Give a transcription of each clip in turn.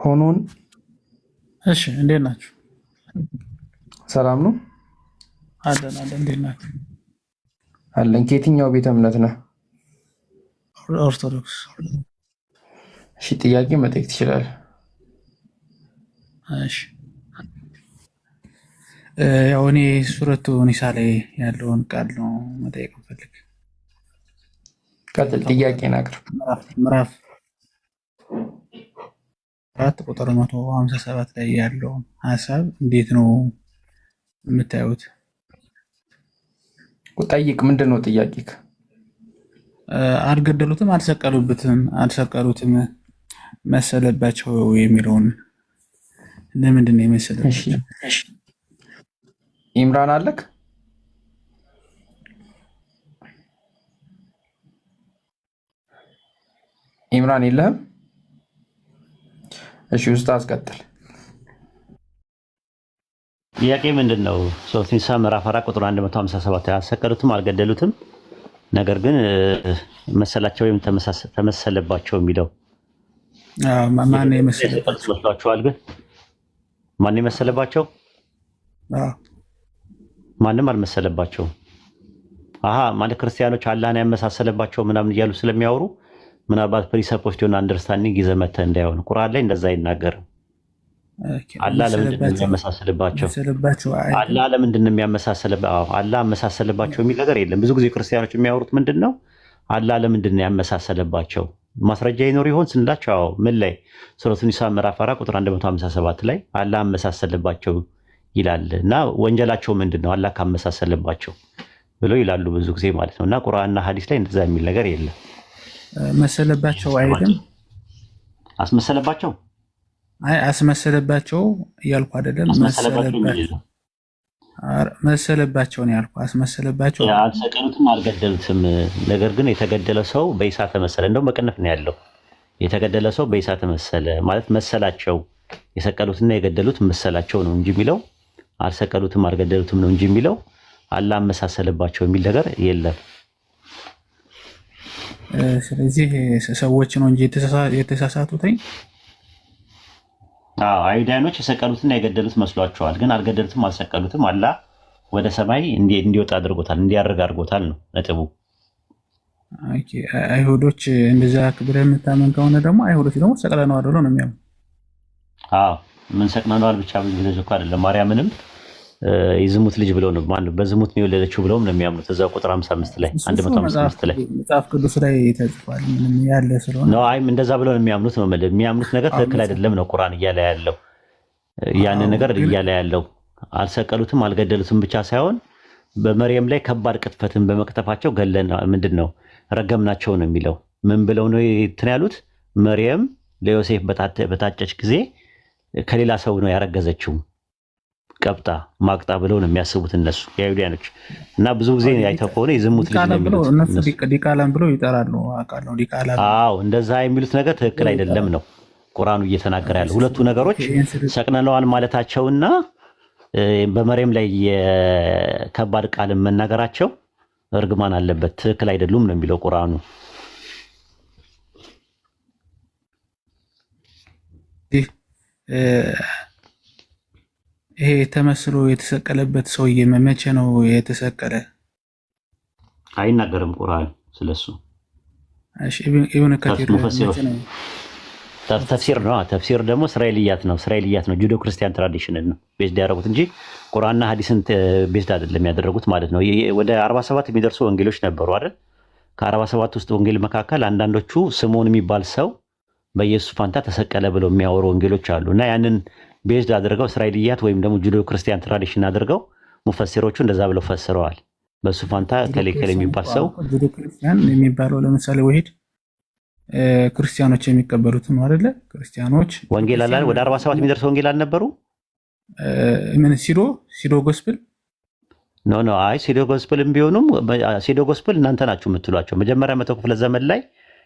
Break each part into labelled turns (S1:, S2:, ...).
S1: ሆኖን
S2: እሺ፣ እንዴት ናችሁ?
S1: ሰላም ነው
S2: አለን። እንዴት ናችሁ?
S1: አለን። ከየትኛው ቤተ እምነት ነህ?
S2: ኦርቶዶክስ።
S1: እሺ፣ ጥያቄ መጠየቅ ትችላለህ።
S2: እሺ፣ ያው እኔ ሱረቱ ኒሳ ላይ ያለውን ቃል ነው መጠየቅ እንፈልግ።
S1: ቀጥል፣ ጥያቄን አቅርብ።
S2: ምዕራፍ 4 ቁጥር 157 ላይ ያለውን ሀሳብ እንዴት ነው የምታዩት?
S1: ጠይቅ። ምንድን ነው ጥያቄክ?
S2: አልገደሉትም፣ አልሰቀሉትም መሰለባቸው የሚለውን ለምንድን ነው የመሰለባቸው?
S1: ኢምራን አለክ? ኢምራን የለህም? እሺ፣ ውስጥ አስቀጥል።
S3: ጥያቄ ምንድን ነው? ሱረቱ ኒሳ ምዕራፍ 4 ቁጥር 157 አልሰቀሉትም፣ አልገደሉትም፣ ነገር ግን መሰላቸው ወይም ተመሰለባቸው የሚለው
S2: ማን የመሰለባቸው
S3: መስሏችኋል? ግን ማን የመሰለባቸው? ማንም አልመሰለባቸውም። ማለት ክርስቲያኖች አላህን ያመሳሰለባቸው ምናምን እያሉ ስለሚያወሩ ምናልባት ፕሪሰፖስት የሆነ አንደርስታንዲንግ ይዘህ መተህ እንዳይሆን። ቁርአን ላይ እንደዛ አይናገርም። አላህ ለምንድን ነው የሚያመሳስልባቸው? አላህ ለምንድን ነው የሚያመሳስልባቸው? አላህ አመሳሰልባቸው የሚል ነገር የለም። ብዙ ጊዜ ክርስቲያኖች የሚያወሩት ምንድን ነው? አላህ ለምንድን ነው ያመሳሰልባቸው? ማስረጃ ይኖር ይሆን ስንላቸው፣ ምን ላይ? ሱረቱ ኒሳ ምዕራፍ 4 ቁጥር 157 ላይ አላህ አመሳሰልባቸው ይላል። እና ወንጀላቸው ምንድን ነው አላህ ካመሳሰልባቸው ብለው ይላሉ ብዙ ጊዜ ማለት ነው። እና ቁርአንና ሐዲስ ላይ እንደዛ የሚል ነገር የለም።
S2: መሰለባቸው አይደለም፣
S3: አስመሰለባቸው።
S2: አስመሰለባቸው እያልኩ አይደለም። መሰለባቸው ነው ያልኩ። አስመሰለባቸው።
S3: አልሰቀሉትም፣ አልገደሉትም። ነገር ግን የተገደለ ሰው በኢሳ ተመሰለ። እንደውም በቅንፍ ነው ያለው። የተገደለ ሰው በኢሳ ተመሰለ ማለት መሰላቸው። የሰቀሉትና የገደሉት መሰላቸው ነው እንጂ የሚለው አልሰቀሉትም፣ አልገደሉትም ነው እንጂ የሚለው አላህ አመሳሰለባቸው የሚል ነገር የለም።
S2: ስለዚህ ሰዎች ነው እንጂ የተሳሳቱትኝ።
S3: አይሁዳኖች የሰቀሉትና የገደሉት መስሏቸዋል፣ ግን አልገደሉትም፣ አልሰቀሉትም። አላህ ወደ ሰማይ እንዲወጣ አድርጎታል፣ እንዲያርግ አድርጎታል ነው ነጥቡ።
S2: አይሁዶች እንደዛ ብለህ የምታመን ከሆነ ደግሞ አይሁዶች ደግሞ ሰቅለነዋል ብለው ነው የሚያምኑ።
S3: ምን ሰቅለነዋል ብቻ ብዙ እኮ አይደለም። ማርያምንም የዝሙት ልጅ ብለው ነው በዝሙት ነው የወለደችው ብለውም ነው የሚያምኑት። እዛው ቁጥር 55 ላይ 155 ላይ
S2: መጽሐፍ ቅዱስ ላይ ተጽፏል ያለ ስለሆነ
S3: ነው። እንደዛ ብለው ነው የሚያምኑት ነው። የሚያምኑት ነገር ትክክል አይደለም ነው ቁርአን እያለ ያለው። ያንን ነገር እያለ ያለው አልሰቀሉትም፣ አልገደሉትም ብቻ ሳይሆን በመርየም ላይ ከባድ ቅጥፈትን በመቅጠፋቸው ገለን ምንድነው ረገምናቸው ነው የሚለው። ምን ብለው ነው እንትን ያሉት? መርየም ለዮሴፍ በታጨች ጊዜ ከሌላ ሰው ነው ያረገዘችው ቀብጣ ማቅጣ ብለው ነው የሚያስቡት እነሱ የአይሁዳኖች። እና ብዙ ጊዜ አይተው ከሆነ የዝሙት ልጅ ነው የሚሉት
S2: እነሱ ዲቃላን ብለው ይጠራሉ። አውቃለሁ ዲቃላ።
S3: እንደዛ የሚሉት ነገር ትክክል አይደለም ነው ቁርአኑ እየተናገረ ያለው። ሁለቱ ነገሮች ሰቅለነዋል ማለታቸውና በመርየም ላይ የከባድ ቃልን መናገራቸው እርግማን አለበት፣ ትክክል አይደሉም ነው የሚለው ቁርአኑ።
S2: ይሄ ተመስሎ የተሰቀለበት ሰውዬ መቼ ነው የተሰቀለ?
S3: አይናገርም ቁርአን ስለሱ። ተፍሲር ነው። ተፍሲር ደግሞ እስራኤልያት ነው። ጁዶ ክርስቲያን ትራዲሽን ነው ቤዝድ ያደረጉት እንጂ ቁርአንና ሐዲስን ቤዝድ አይደለም ያደረጉት ማለት ነው። ወደ 47 የሚደርሱ ወንጌሎች ነበሩ አይደል? ከ47 ውስጥ ወንጌል መካከል አንዳንዶቹ ስምዖን የሚባል ሰው በኢየሱስ ፋንታ ተሰቀለ ብለው የሚያወሩ ወንጌሎች አሉ። እና ያንን ቤዝድ አድርገው እስራኤልያት ወይም ደግሞ ጁዶ ክርስቲያን ትራዲሽን አድርገው ሙፈሲሮቹ እንደዛ ብለው ፈስረዋል። በሱ ፋንታ ከሌከል የሚባል ሰው
S2: ጁዶ ክርስቲያን የሚባለው ለምሳሌ ወሂድ ክርስቲያኖች የሚቀበሉት ነው አይደለ? ክርስቲያኖች
S3: ወንጌል አለ። ወደ 47 የሚደርስ ወንጌል አልነበሩ?
S2: ምን ሲዶ ጎስፕል
S3: ኖ አይ ሲዶ ጎስፕልም ቢሆኑም ሲዶ ጎስፕል እናንተ ናችሁ የምትሏቸው። መጀመሪያ መቶ ክፍለ ዘመን ላይ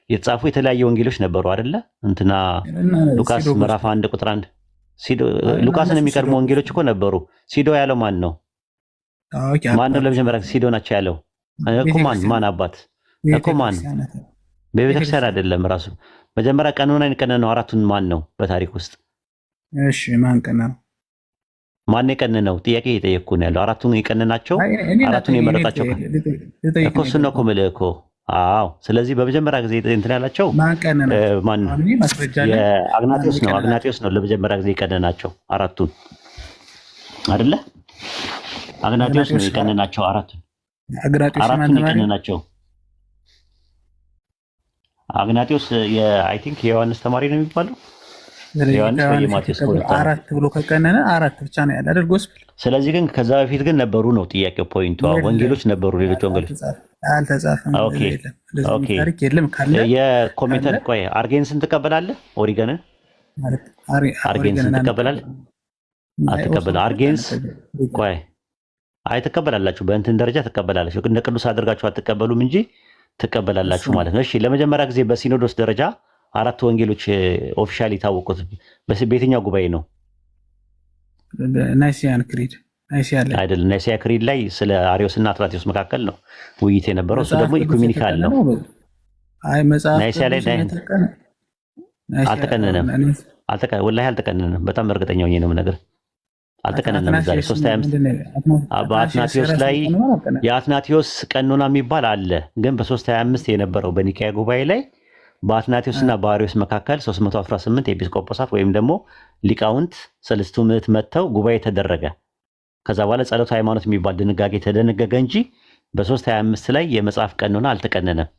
S3: የተጻፉ የተለያየ ወንጌሎች ነበሩ አይደለ? እንትና ሉቃስ ምዕራፍ 1 ቁጥር 1 ሉቃስን የሚቀድሙ ወንጌሎች እኮ ነበሩ። ሲዶ ያለው ማን ነው? ማን ነው ለመጀመሪያ ሲዶ ናቸው ያለው? እኮ ማን አባት እኮ ማን? በቤተክርስቲያን አይደለም ራሱ መጀመሪያ ቀኖናን የቀነነው አራቱን ማን ነው በታሪክ ውስጥ?
S2: እሺ ማን ቀና ነው?
S3: ማን የቀነነው? ጥያቄ እየጠየቅኩ ነው ያለው። አራቱን የቀነናቸው አራቱን የመረጣቸው እኮ እሱን ነው እኮ የምልህ እኮ። አዎ ስለዚህ በመጀመሪያ ጊዜ እንትን ያላቸው ማን የአግናጢዮስ ነው። አግናጢዮስ ነው ለመጀመሪያ ጊዜ የቀነናቸው አራቱን አይደለ? አግናጢዮስ ነው የቀነናቸው አራቱን የቀነናቸው። አግናጢዮስ አይ ቲንክ የዮሐንስ ተማሪ ነው የሚባለው።
S2: አራት ብሎ ከቀነነ አራት ብቻ ነው ያለ አይደል ጎስፔል።
S3: ስለዚህ ግን ከዛ በፊት ግን ነበሩ ነው ጥያቄው፣ ፖይንቱ። ወንጌሎች ነበሩ፣ ሌሎች ወንጌሎች አልተጻፈም። ኦኬ የኮሜንተር ቆይ አርጌንስን ትቀበላለህ? ኦሪገንን አርጌንስን ትቀበላለህ? አትቀበልም? አርጌንስ ቆይ አይ ትቀበላላችሁ፣ በእንትን ደረጃ ትቀበላላችሁ። እንደ ቅዱስ አድርጋችሁ አትቀበሉም እንጂ ትቀበላላችሁ ማለት ነው። እሺ ለመጀመሪያ ጊዜ በሲኖዶስ ደረጃ አራት ወንጌሎች ኦፊሻሊ የታወቁት በየትኛው ጉባኤ ነው?
S2: ናይሲያን ክሪድ
S3: አይደለም። ናይሲያ ክሪድ ላይ ስለ አሪዮስ እና አትናቴዎስ መካከል ነው ውይይት የነበረው። እሱ ደግሞ ኢኩሜኒካል ነው። ናይሲያ ላይ አልተቀነነም። ወላሂ አልተቀነነም። በጣም እርግጠኛ ሆኜ ነው የምነግርህ። አልተቀነነም። ዛሬ 325 በአትናቴዎስ ላይ የአትናቴዎስ ቀኖና የሚባል አለ። ግን በ325 የነበረው በኒካያ ጉባኤ ላይ በአትናቴዎስ እና በአሪዮስ መካከል 318 ኤጲስቆጶሳት ወይም ደግሞ ሊቃውንት ሰለስቱ ምዕት መጥተው ጉባኤ ተደረገ። ከዛ በኋላ ጸሎተ ሃይማኖት የሚባል ድንጋጌ ተደነገገ እንጂ በ325 ላይ የመጽሐፍ ቀኖና አልተቀነነም።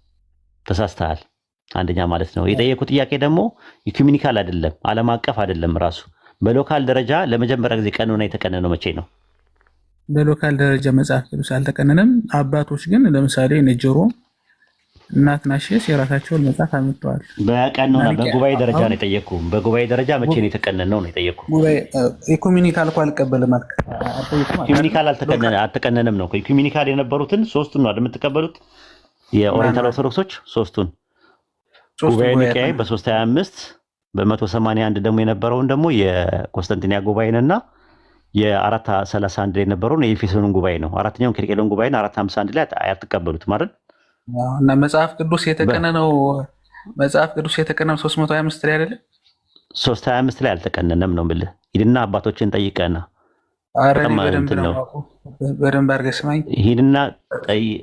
S3: ተሳስተሃል። አንደኛ ማለት ነው። የጠየቁ ጥያቄ ደግሞ ኢኩሜኒካል አይደለም፣ ዓለም አቀፍ አይደለም። ራሱ በሎካል ደረጃ ለመጀመሪያ ጊዜ ቀኖና የተቀነነው መቼ ነው?
S2: በሎካል ደረጃ መጽሐፍ ቅዱስ አልተቀነነም። አባቶች ግን ለምሳሌ ነጀሮ እናት ናሽስ የራሳቸውን መጽሐፍ አምጥተዋል።
S3: በቀኖና በጉባኤ ደረጃ ነው የጠየቁ። በጉባኤ ደረጃ መቼ ነው የተቀነነው ነው የጠየቁ።
S2: ኢኩሜኒካል እኮ አልቀበልም አልክ።
S3: ኢኩሜኒካል አልተቀነነም ነው። ኢኩሜኒካል የነበሩትን ሶስቱን ነው የምትቀበሉት። የኦሪየንታል ኦርቶዶክሶች ሶስቱን ጉባኤ ኒቃያ በ325 በ181 ደግሞ የነበረውን ደግሞ የኮንስታንቲኒያ ጉባኤንና የ431 ላይ የነበረውን የኤፌሶንን ጉባኤ ነው። አራተኛውን ኬልቄዶን ጉባኤን 451 ላይ አትቀበሉት ማለት
S2: እና መጽሐፍ ቅዱስ የተቀነነው 325 ላይ አይደለ?
S3: 325 ላይ አልተቀነነም ነው የምልህ። ሂድና አባቶችን ጠይቀና
S2: በደንብ አድርገህ ስማኝ።
S3: ሂድና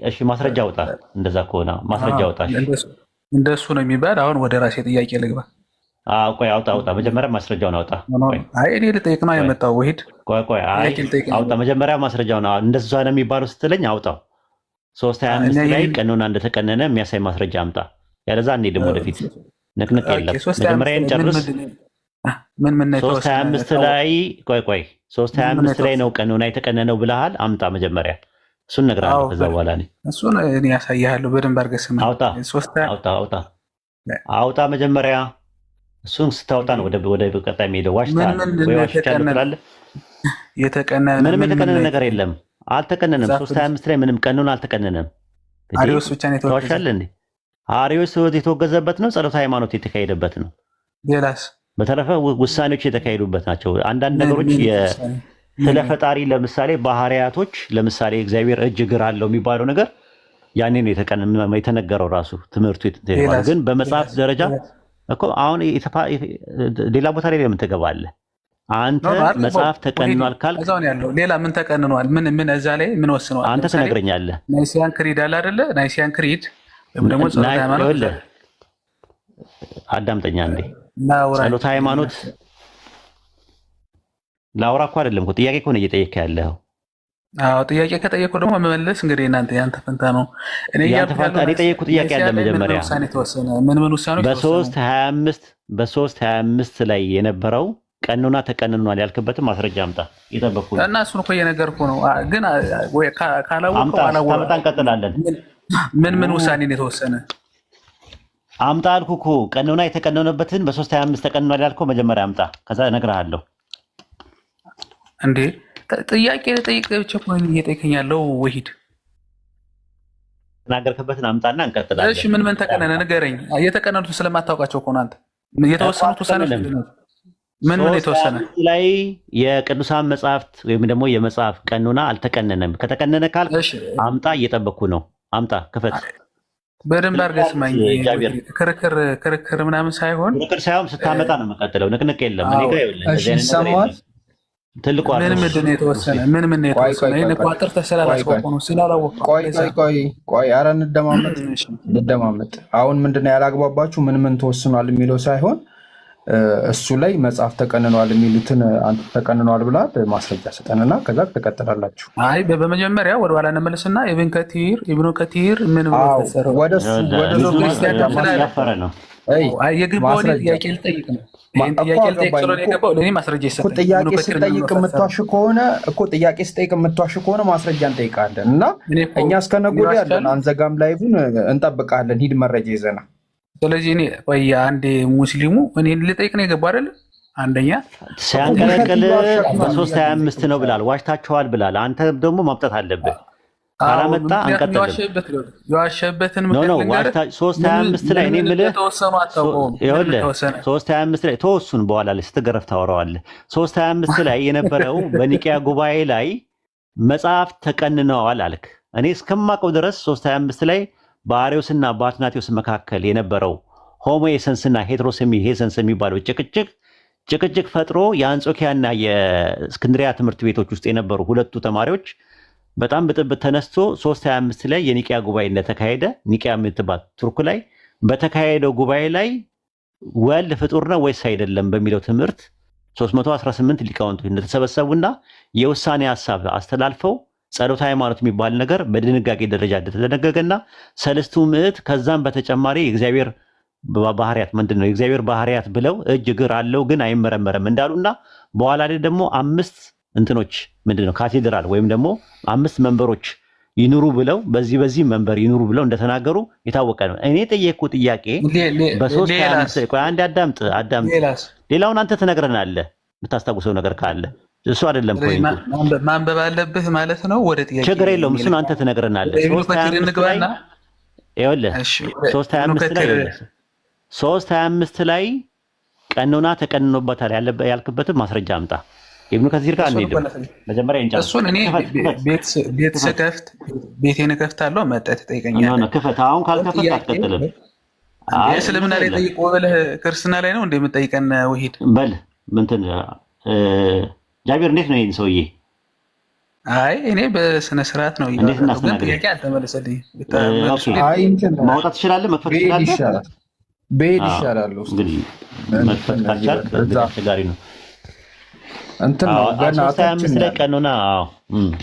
S3: እሺ ማስረጃ አውጣ። እንደዛ ከሆነ ማስረጃ አውጣ።
S2: እንደሱ ነው የሚባል። አሁን ወደ ራሴ ጥያቄ ልግባ።
S3: ቆይ አውጣ። መጀመሪያ ማስረጃውን አውጣ።
S2: አይ እኔ ልጠይቅ ነው የመጣው። ወሂድ
S3: አይ አውጣ መጀመሪያ ማስረጃውን። እንደዛ ነው የሚባለው ስትለኝ አውጣው። 325 ላይ ቀኖና እንደተቀነነ የሚያሳይ ማስረጃ አምጣ። ያለዛ እንሂድም ወደፊት። ንቅንቅ የለም። መጀመሪያን ጨርስ። 325 ላይ ቆይ 325 ላይ ነው ቀኖና የተቀነነው ብለሃል። አምጣ መጀመሪያ። እሱን እነግርሃለሁ። ከዛ በኋላ
S2: እሱን እኔ ያሳይሃለሁ። በደንብ አድርገህ ስማ።
S3: አውጣ መጀመሪያ። እሱን ስታወጣ ነው ወደ ቀጣይ የሚሄደው። ዋሽተሃል ወይ ዋሽቻለሁ ትላለህ። ምንም የተቀነነ ነገር የለም። አልተቀነነም። 325 ላይ ምንም ቀኖና አልተቀነነም።
S2: አሪዮስ ብቻ ነው
S3: የተወገዘበት። እንዴ አሪዮስ የተወገዘበት ነው። ጸሎተ ሃይማኖት የተካሄደበት ነው።
S2: ሌላስ?
S3: በተረፈ ውሳኔዎች የተካሄዱበት ናቸው። አንዳንድ ነገሮች ስለ ፈጣሪ ለምሳሌ ባህሪያቶች፣ ለምሳሌ እግዚአብሔር እጅ እግር አለው የሚባለው ነገር ያኔ ነው የተነገረው። ራሱ ትምህርቱ የተባለው ግን በመጽሐፍ ደረጃ እኮ አሁን ሌላ ቦታ ላይ ለምን ትገባለህ? አንተ መጽሐፍ ተቀንኗል ካልክ
S2: ሌላ ምን ተቀንኗል? ምን እዛ ላይ ምን ወስነዋል?
S3: አንተ ትነግረኛለህ።
S2: ናይሲያን ክሪድ አለ አይደለ? ናይሲያን ክሪድ ወይም ደግሞ ጸሎተ ሃይማኖት።
S3: አዳምጠኛ እንዴ ጸሎተ ሃይማኖት ላውራ እኮ አይደለም እኮ ጥያቄ እኮ ነው እየጠየቀ ያለው።
S2: አዎ ጥያቄ ከጠየቁ ደግሞ መመለስ እንግዲህ እናንተ ያንተ ፈንታ ነው።
S3: እኔ ጠየቁ ጥያቄ አለ መጀመሪያ
S2: ምን ውሳኔ
S3: በ325 ላይ የነበረው ቀኖና ተቀንኗል ያልክበትን ማስረጃ አምጣ። እየጠበቅኩ ነው።
S2: እና እሱን እኮ እየነገርኩህ ነው። ግን ወይ ካላወቀው
S3: አምጣ እንቀጥላለን።
S2: ምን ውሳኔ ነው የተወሰነ?
S3: አምጣ አልኩህ እኮ ቀኖና የተቀነነበትን በ325 ተቀንኗል ያልከው መጀመሪያ አምጣ። ከዛ እነግርሃለሁ።
S2: እንዴ ጥያቄ ልጠይቅ ብቻ እኮ ነው እየጠየቀኝ ያለው። ወሂድ
S3: ተናገርክበትን አምጣና እንቀጥላለን።
S2: እሺ ምን ተቀነነ ንገረኝ። የተቀነኑት ስለማታውቃቸው እኮ ነው አንተ። የተወሰኑት ውሳኔዎች ምን የተወሰነ
S3: ላይ የቅዱሳን መጽሐፍት ወይም ደግሞ የመጽሐፍ ቀኖና አልተቀነነም። ከተቀነነ ካልክ አምጣ። እየጠበቅኩ ነው። አምጣ ክፈት።
S2: በደንብ አድርገህ ስማኝ።
S3: ጃቢር
S2: ክርክር ምናምን ሳይሆን
S3: ክርክር ሳይሆን ስታመጣ ነው የምቀጥለው። ንቅንቅ የለም። እኔ ጋር ይኸውልህ እንደዚህ አይነት ነገር የለም። ትልቁ
S2: ምን ምንድን ነው የተወሰነ? ምን የተወሰነ? እኔ ቋጥር ተሰላላስቆቁ ነው ስላላወቅሁ።
S1: ቆይ ኧረ እንደማመጥ አሁን ምንድነው ያላግባባችሁ? ምን ተወስኗል የሚለው ሳይሆን እሱ ላይ መጽሐፍ ተቀንኗል የሚሉትን አንተ ተቀንኗል ብላት ማስረጃ ሰጠንና ከዛ ትቀጥላላችሁ።
S2: አይ በመጀመሪያ ወደ ኋላ እንመለስና ኢብኑ ከቲር ምን ብሎ ተሰረው
S1: ወደሱ
S3: ያፈረ ነው።
S2: የግባውን ጥያቄ ልጠይቅ ነው። ጥያቄ ልጠይቅ ስለሆነ የገባው ለእኔ ማስረጃ ይሰጠኝ።
S1: ጥያቄ ስጠይቅ የምትዋሽ ከሆነ ጥያቄ ስጠይቅ የምትዋሽ ከሆነ ማስረጃ እንጠይቃለን እና እኛ እስከነጎዳ ያለን አንዘጋም፣ ላይቡን እንጠብቃለን። ሂድ መረጃ ይዘና።
S2: ስለዚህ እኔ ቆይ አንዴ ሙስሊሙ እኔን ልጠይቅ ነው የገባው አይደለ? አንደኛ
S3: ሲያንቀለቅል በ325 ነው ብላል፣ ዋሽታችኋል ብላል። አንተ ደግሞ ማምጣት አለብህ። ካላመጣ አንቀጥልም።
S2: የዋሸበትን
S3: ምክንያት 325 ላይ እኔ የምልህ 325 ላይ ተወሱን በኋላ ላይ ስትገረፍ ታወራዋለህ። 325 ላይ የነበረው በኒቂያ ጉባኤ ላይ መጽሐፍ ተቀንነዋል አልክ። እኔ እስከማውቀው ድረስ 325 ላይ በአርዮስና በአትናቴዎስ መካከል የነበረው ሆሞ ኤሰንስና ሄትሮሴሚ ሄሰንስ የሚባለው ጭቅጭቅ ፈጥሮ የአንጾኪያና የእስክንድሪያ ትምህርት ቤቶች ውስጥ የነበሩ ሁለቱ ተማሪዎች በጣም ብጥብጥ ተነስቶ 325 ላይ የኒቂያ ጉባኤ እንደተካሄደ ኒቂያ የምትባል ቱርክ ላይ በተካሄደው ጉባኤ ላይ ወልድ ፍጡር ነው ወይስ አይደለም በሚለው ትምህርት 318 ሊቃውንቶች እንደተሰበሰቡና የውሳኔ ሀሳብ አስተላልፈው ጸሎተ ሃይማኖት የሚባል ነገር በድንጋጌ ደረጃ እንደተደነገገና ሰለስቱ ምዕት ከዛም በተጨማሪ የእግዚአብሔር ባህሪያት ምንድነው የእግዚአብሔር ባህሪያት ብለው እጅ እግር አለው ግን አይመረመርም እንዳሉና በኋላ ላይ ደግሞ 5 እንትኖች ምንድነው ካቴድራል ወይም ደግሞ 5 መንበሮች ይኑሩ ብለው በዚህ መንበር ይኑሩ ብለው እንደተናገሩ የታወቀ ነው። እኔ ጠየቅኩት ጥያቄ በ325 ቆይ አንድ አዳምጥ ሌላውን አንተ ትነግረናለህ የምታስታውሰው ነገር ካለ እሱ አይደለም ፖይንቱ።
S2: ማንበብ አለብህ ማለት ነው። ወደ ጥያቄ
S3: ችግር የለውም እሱን አንተ ትነግረናለህ። 325 ላይ ቀኖና ተቀንኖበታል ያልክበትን ማስረጃ አምጣ። ኢብኑ ከሲር ጋር እንሄድም መጀመሪያ እንጨርስ።
S2: እሱን እኔ ቤት ስከፍት ቤቴን እከፍታለሁ መጣህ ትጠይቀኛለህ።
S3: ነው ክፈት። አሁን ካልከፈት አትቀጥልም።
S2: እስልምና ላይ ጠይቆ ብለህ ክርስትና ላይ ነው እንደምጠይቀን ወሂድ
S3: በል ምንትን ጃቢር እንዴት ነው ይሄን ሰውዬ?
S2: አይ እኔ በስነ ስርዓት ነው
S3: ይላል። ግን
S2: ጥያቄ አልተመለሰልኝ።
S3: ማውጣት ትችላለህ፣ መክፈት ትችላለህ።
S1: በሄድ ይሻላል።
S3: እንግዲህ መክፈት ካልቻልክ አስቸጋሪ ነው።
S1: እንትን ነው ገና
S3: 325 ላይ ቀኖና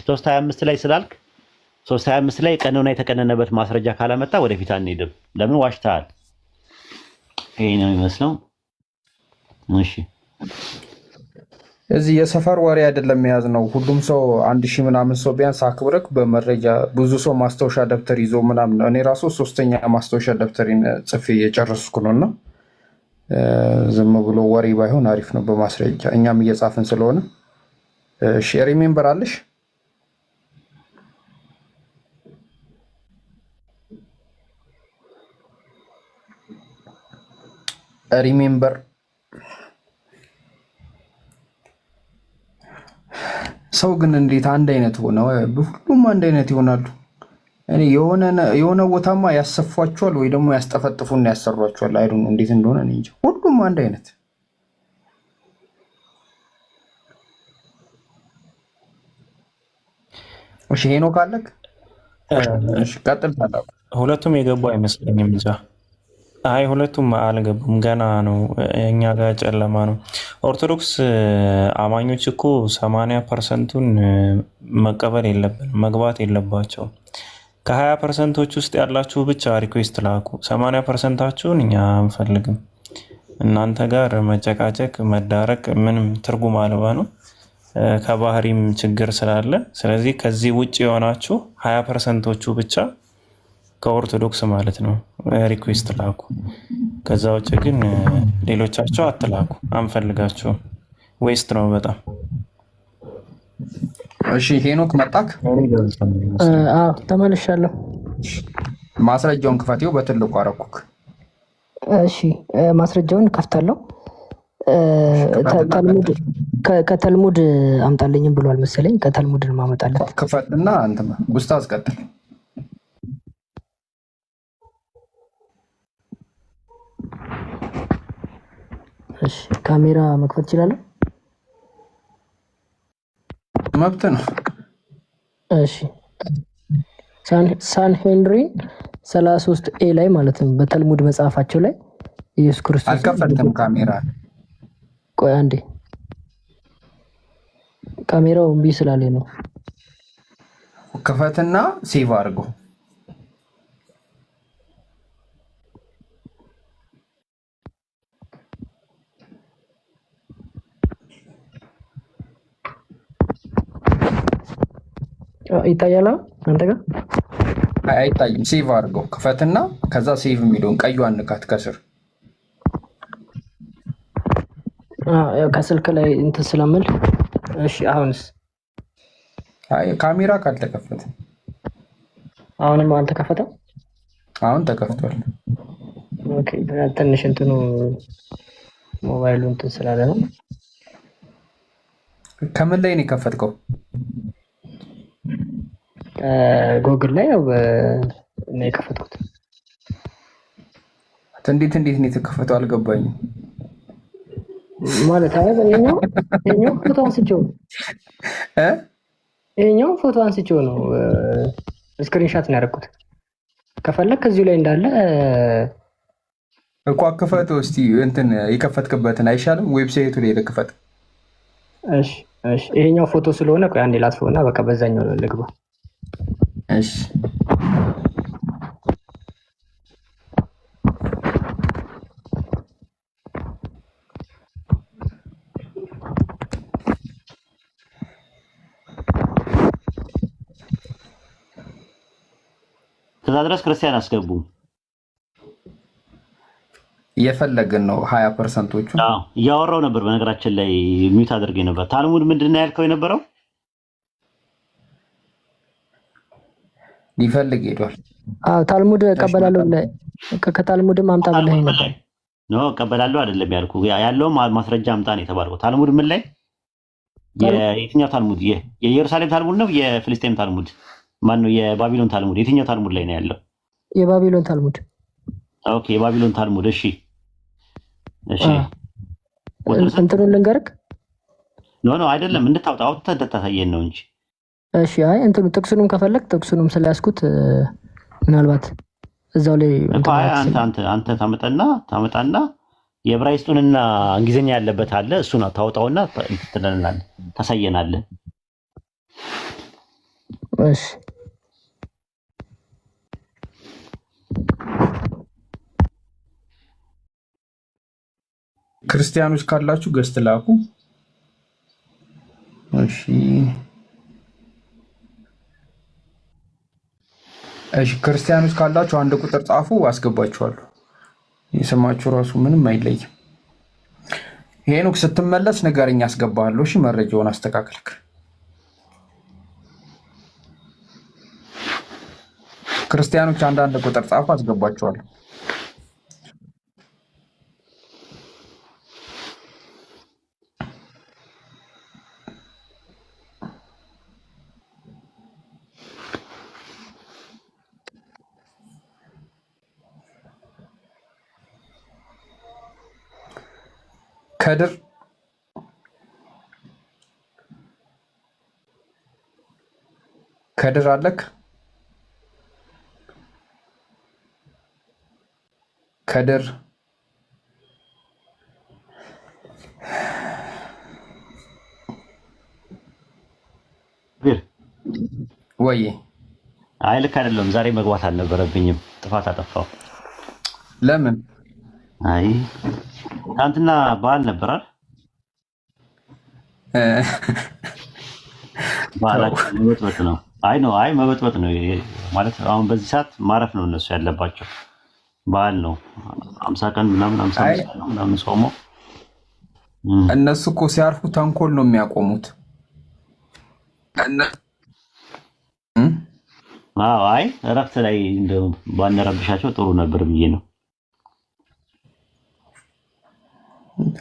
S3: 325 ላይ ስላልክ 325 ላይ ቀኖና የተቀነነበት ማስረጃ ካላመጣ ወደፊት አንሄድም። ለምን ዋሽተሃል? ይሄ ነው የሚመስለው። እሺ
S1: እዚህ የሰፈር ወሬ አይደለም የያዝ ነው። ሁሉም ሰው 1000 ምናምን ሰው ቢያንስ አክብረክ በመረጃ ብዙ ሰው ማስታወሻ ደብተር ይዞ ምናምን እኔ ራሱ 3ኛ ማስታወሻ ደብተሪን ጽፌ የጨረስኩ ነውና ዝም ብሎ ወሬ ባይሆን አሪፍ ነው በማስረጃ እኛም እየጻፍን ስለሆነ። እሺ ሪሜምበር አለሽ? ሪሜምበር ሰው ግን እንዴት አንድ አይነት ሆነ? ሁሉም አንድ አይነት ይሆናሉ። እኔ የሆነ ቦታማ ያሰፏቸዋል ወይ ደግሞ ያስጠፈጥፉና ያሰሯቸዋል። አይዱ እንዴት እንደሆነ እኔ እንጃ። ሁሉም አንድ አይነት። እሺ ሄኖክ አለክ? እሺ ቀጥል። ታላቁ
S4: ሁለቱም የገቡ አይመስለኝም እንጃ። አይ ሁለቱም አልገቡም፣ ገና ነው። እኛ ጋር ጨለማ ነው። ኦርቶዶክስ አማኞች እኮ 80%ቱን መቀበል የለብንም መግባት የለባቸውም። ከ20%ቶች ውስጥ ያላችሁ ብቻ ሪኩዌስት ላኩ። 80%ታችሁን እኛ አንፈልግም። እናንተ ጋር መጨቃጨቅ መዳረቅ ምንም ትርጉም አልባ ነው፣ ከባህሪም ችግር ስላለ። ስለዚህ ከዚህ ውጭ የሆናችሁ 20%ቶቹ ብቻ ከኦርቶዶክስ ማለት ነው ሪኩዌስት ላኩ። ከዛ ውጭ ግን ሌሎቻቸው አትላኩ፣ አንፈልጋቸውም። ዌስት ነው በጣም።
S1: እሺ ሄኖክ መጣክ?
S5: አዎ ተመልሻለሁ።
S1: ማስረጃውን ክፈትው፣ በትልቁ አረኩክ።
S5: እሺ ማስረጃውን ከፍታለሁ። ከተልሙድ አምጣልኝም ብሏል መሰለኝ። ከተልሙድ ነው ማመጣለት።
S1: ክፈትና አንተማ ኡስታዝ ቀጥል።
S5: እሺ ካሜራ መክፈት እችላለሁ?
S1: መብት ነው።
S5: እሺ ሳን ሄንሪ 33 ኤ ላይ ማለት ነው በተልሙድ መጽሐፋቸው ላይ ኢየሱስ ክርስቶስ
S1: አልከፈትም ካሜራ።
S5: ቆይ አንዴ ካሜራው እምቢ ስላለኝ ነው።
S1: ክፈትና ሴቭ አድርገው።
S5: ይታያል አንተ ጋር?
S1: አይታይም። ሴቭ አድርገው ክፈትና ከዛ ሴቭ የሚለውን ቀዩን ንካት ከስር።
S5: ያው ከስልክ ላይ እንትን ስለምል። እሺ አሁንስ?
S1: አይ ካሜራ ካልተከፈተ
S5: አሁንም አልተከፈተም።
S1: አሁን ተከፍቷል።
S5: ኦኬ ትንሽ እንትኑ ሞባይሉ እንትን ስላለ ነው።
S1: ከምን ላይ ነው የከፈትከው?
S5: ጎግል ላይ ያው ነው የከፈትኩት።
S1: እንዴት ነው የተከፈተው? አልገባኝም።
S5: ማለት አይ ይሄኛው ፎቶ አንስቼው ይሄኛው ፎቶ አንስቼው ነው ስክሪንሻት ነው ያደረኩት። ከፈለክ እዚሁ ላይ እንዳለ
S1: እኮ አክፈተው እስቲ እንትን የከፈትክበትን አይሻልም? ዌብሳይቱ ላይ ልክፈት።
S5: እሺ ይሄኛው ፎቶ ስለሆነ ቆይ አንዴ ላጥፈውና በቃ በዛኛው ልግባ።
S1: እሺ
S3: ከዛ ድረስ ክርስቲያን አስገቡ
S1: እየፈለግን ነው 20%ዎቹ።
S3: እያወራው ነበር በነገራችን ላይ ሚውት አድርጌ ነበር። ታልሙድ ምንድን ነው ያልከው የነበረው?
S1: ሊፈልግ ሄዷል።
S5: ታልሙድ እቀበላለሁ ብለህ ከታልሙድም አምጣ ብለህ ነበር።
S3: ኖ እቀበላለሁ አይደለም ያልኩ፣ ያለውም ማስረጃ አምጣ ነው የተባልኩት። ታልሙድ ምን ላይ? የየትኛው ታልሙድ? የኢየሩሳሌም ታልሙድ ነው? የፍልስጤም ታልሙድ? ማን ነው? የባቢሎን ታልሙድ? የትኛው ታልሙድ ላይ ነው ያለው?
S5: የባቢሎን ታልሙድ።
S3: ኦኬ የባቢሎን ታልሙድ። እሺ
S5: እንትኑን ልንገርክ?
S3: ኖ አይደለም፣ እንድታውጣው እንድታሳየን ነው እንጂ።
S5: እሺ አይ እንትኑ ጥቅሱንም ከፈለክ ጥቅሱንም ስለያዝኩት ምናልባት እዛው ላይ
S3: አንተ ታመጣና የዕብራይስጡንና እንግሊዝኛ ያለበት አለ። እሱን ታውጣውና ትለናለህ፣ ታሳየናለህ።
S5: እሺ
S1: ክርስቲያኖች ካላችሁ ገስት ላኩ። እሺ ክርስቲያኖች ካላችሁ አንድ ቁጥር ጻፉ፣ አስገባችኋለሁ። የሰማችሁ ራሱ ምንም አይለይም። ሄኖክ ስትመለስ ንገረኝ፣ አስገባለሁ። እሺ መረጃውን አስተካክልክ። ክርስቲያኖች አንዳንድ ቁጥር ጻፉ፣ አስገባችኋለሁ። ከድር አለክ? ከድር ወይ?
S3: አይ ልክ አይደለም። ዛሬ መግባት አልነበረብኝም። ጥፋት አጠፋው።
S1: ለምን?
S3: አይ ትናንትና በዓል ነበር አይደል? በዓላችን መበጥበጥ ነው። አይ መበጥበጥ ነው ማለት አሁን በዚህ ሰዓት ማረፍ ነው እነሱ ያለባቸው። በዓል ነው 50 ቀን ምናምን 55 ቀን ነው ምናምን ጾመው።
S1: እነሱ እኮ ሲያርፉ ተንኮል ነው የሚያቆሙት።
S3: አይ እረፍት ላይ እንደው ባንረብሻቸው ጥሩ ነበር ብዬ ነው።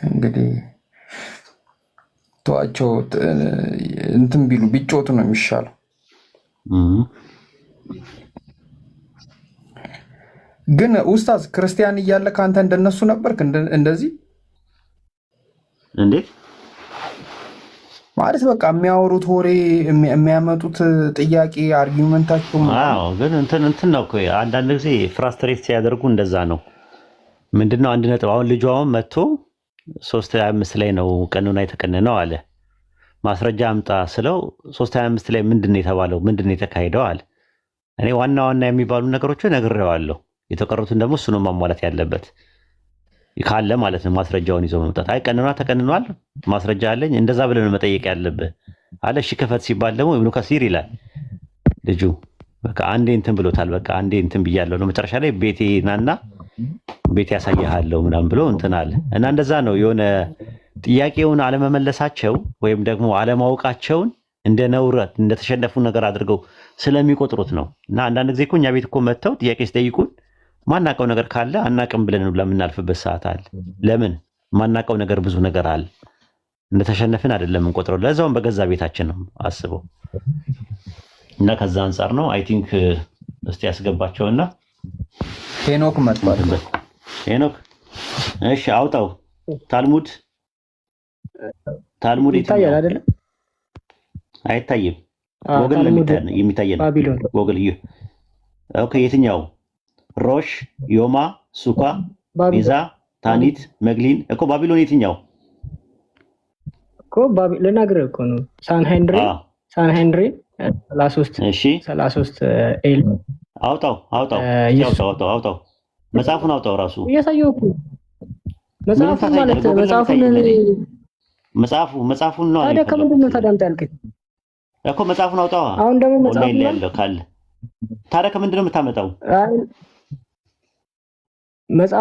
S1: እንግዲህ ተዋቸው፣ እንትን ቢሉ ቢጮቱ ነው የሚሻለው። ግን ኡስታዝ ክርስቲያን እያለ ከአንተ እንደነሱ ነበርክ እንደዚህ?
S3: እንዴት
S1: ማለት በቃ የሚያወሩት ወሬ የሚያመጡት ጥያቄ አርጊውመንታቸው
S3: ግን እንትን ነው እኮ አንዳንድ ጊዜ ፍራስትሬት ሲያደርጉ እንደዛ ነው። ምንድነው አንድ ነጥብ አሁን ልጁ አሁን መጥቶ 3:25 ላይ ነው ቀኑና የተቀነነው አለ። ማስረጃ አምጣ ስለው 3:25 ላይ ምንድነው የተባለው ምንድነው የተካሄደው አለ። እኔ ዋና የሚባሉ ነገሮች ነግሬዋለሁ። የተቀሩትን ደግሞ እሱ ነው ማሟላት ያለበት ካለ ማለት ነው። ማስረጃውን ይዞ መምጣት አይ ቀንኗ ተቀንኗል ማስረጃ አለኝ እንደዛ ብለን መጠየቅ ያለብህ አለ። እሺ ክፈት ሲባል ደግሞ ኢብኑ ከሲር ይላል ልጁ በቃ አንዴ እንትን ብሎታል። በቃ አንዴ እንትን ብያለሁ ነው መጨረሻ ላይ ቤቴ ናና ቤቴ ያሳያለሁ ምናምን ብሎ እንትን አለ። እና እንደዛ ነው የሆነ ጥያቄውን አለመመለሳቸው ወይም ደግሞ አለማወቃቸውን እንደ ነውረት እንደተሸነፉ ነገር አድርገው ስለሚቆጥሩት ነው። እና አንዳንድ ጊዜ እኮ እኛ ቤት እኮ መጥተው ጥያቄ ሲጠይቁን ማናቀው ነገር ካለ አናቅም ብለን ለምናልፍበት ሰዓት አለ። ለምን ማናቀው ነገር ብዙ ነገር አለ። እንደተሸነፍን አይደለም እንቆጥረው። ለዛውም በገዛ ቤታችን ነው አስበው። እና ከዛ አንፃር ነው አይ ቲንክ እስቲ ያስገባቸውና
S1: ሄኖክ መጥቷል።
S3: ሄኖክ እሺ አውጣው። ታልሙድ
S5: ይታያል አይደለ?
S3: አይታይም። ጎግል የሚታየን ጎግል ኦኬ። የትኛው ሮሽ ዮማ ሱካ ቤዛ ታኒት መግሊን እኮ ባቢሎን የትኛው
S5: እኮ ለናግረህ እኮ ነው። ሳን ሄንሪ 33
S3: እሺ
S5: 33 ኤል
S3: አውጣው መጽሐፉን አውጣው ራሱ
S5: እያሳየው እኮ መጽሐፉን ማለት
S3: መጽሐፉን ነው።
S5: ታዲያ ከምንድን ነው ታዳምጣ ያልከኝ
S3: እኮ መጽሐፉን አውጣው።
S5: አሁን ደግሞ
S3: ኦንላይን ላይ ያለው ካለ ታዲያ ከምንድን ነው የምታመጣው?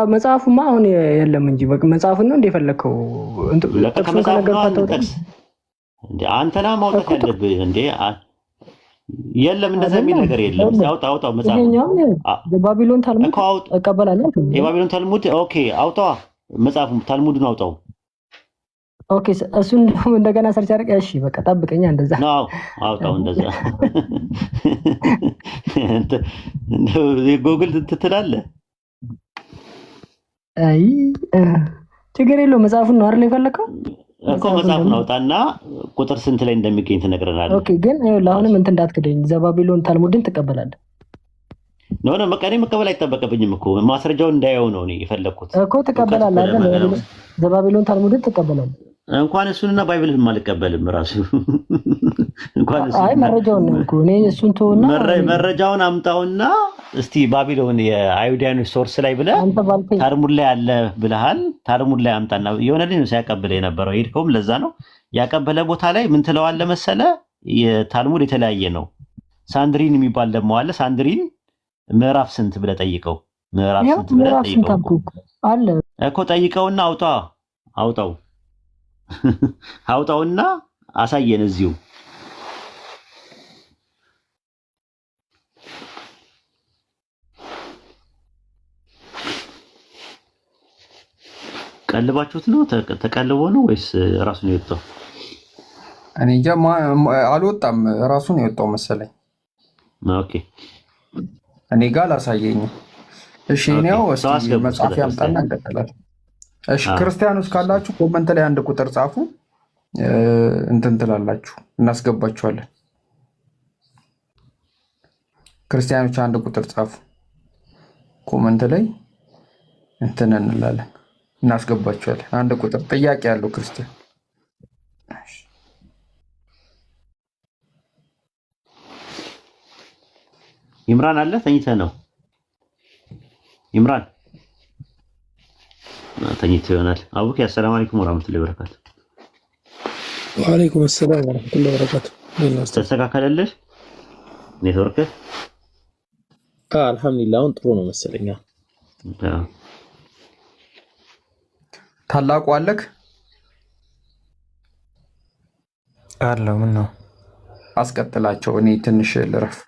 S5: መጽሐፉማ አሁን የለም እንጂ በቃ መጽሐፉን ነው እንደፈለከው ጥቅሱን ከነገርኩህ
S3: እንዴ አንተና ማውጣት ያለብህ እንዴ የለም እንደዛ የሚል ነገር የለም። አውጣው መጽሐፉን
S5: የባቢሎን ታልሙድ እቀበላለሁ።
S3: የባቢሎን ታልሙድ ኦኬ አውጣው መጽሐፉን ታልሙድን አውጣው።
S5: ኦኬ እሱን እንደገና ሰርች አድርግ። እሺ በቃ ጠብቀኛ እንደዛ
S3: ነው አውጣው እንደዛ ጎግል ትላለህ።
S5: አይ ችግር የለውም መጽሐፉን ነው አይደል የፈለከው
S3: እኮ መጽሐፉን አውጣና ቁጥር ስንት ላይ እንደሚገኝ ትነግረናለህ።
S5: ኦኬ ግን አሁንም እንትን እንዳትክደኝ ዘባቢሎን ታልሙድን ትቀበላለህ?
S3: ነው መቀኔ መቀበል አይጠበቅብኝም እኮ ማስረጃውን እንዳየው ነው እኔ የፈለኩት
S5: እኮ ትቀበላለህ አይደል? ዘባቢሎን ታልሙድን ትቀበላለህ?
S3: እንኳን እሱንና ባይብልን አልቀበልም ራሱ እንኳን እሱ
S5: አይ መረጃውን ነው እኮ እኔ እሱን ተውና
S3: መረጃውን አምጣውና እስቲ ባቢሎን የአይሁዳውያን ሶርስ ላይ ብለህ ታልሙድ ላይ አለ ብለሃል። ታልሙድ ላይ አምጣና የሆነ ልጅ ነው ሲያቀብልህ የነበረው ሄድከውም ለዛ ነው ያቀበለ ቦታ ላይ ምን ትለዋለህ መሰለ የታልሙድ የተለያየ ነው። ሳንድሪን የሚባል ደግሞ አለ። ሳንድሪን ምዕራፍ ስንት ብለህ ጠይቀው። ምዕራፍ ስንት ብለህ ጠይቀው
S5: አለ
S3: እኮ ጠይቀውና አውጣውና አሳየን እዚሁ ቀልባችሁት ነው ተቀልቦ ነው ወይስ ራሱ ነው የወጣው?
S1: እኔ እንጃ አልወጣም ራሱ ነው የወጣው መሰለኝ።
S3: ኦኬ
S1: እኔ ጋር አላሳየኝም። እሺ ነው እስቲ መጽሐፍ ያምጣና እንቀጥላለን። እሺ ክርስቲያኖች ካላችሁ ኮመንት ላይ አንድ ቁጥር ጻፉ እንትን ትላላችሁ እናስገባችኋለን። ክርስቲያኖች አንድ ቁጥር ጻፉ ኮመንት ላይ እንትን እንላለን እናስገባችኋለን። አንድ ቁጥር ጥያቄ ያለው ክርስቲያን
S3: ይምራን አለ ተኝተህ ነው ይምራን ተኝቶ ይሆናል። አቡኪ አሰላሙ አለይኩም ወራህመቱላሂ ወበረካቱ።
S6: ወአለይኩም ሰላም ወራህመቱላሂ ወበረካቱ።
S3: ተስተካከለልሽ ኔትወርክ?
S6: አልሐምዱሊላህ አሁን ጥሩ ነው መሰለኝ።
S1: ታላቁ አለክ
S4: አለው ምን ነው
S1: አስቀጥላቸው። እኔ ትንሽ ልረፍ።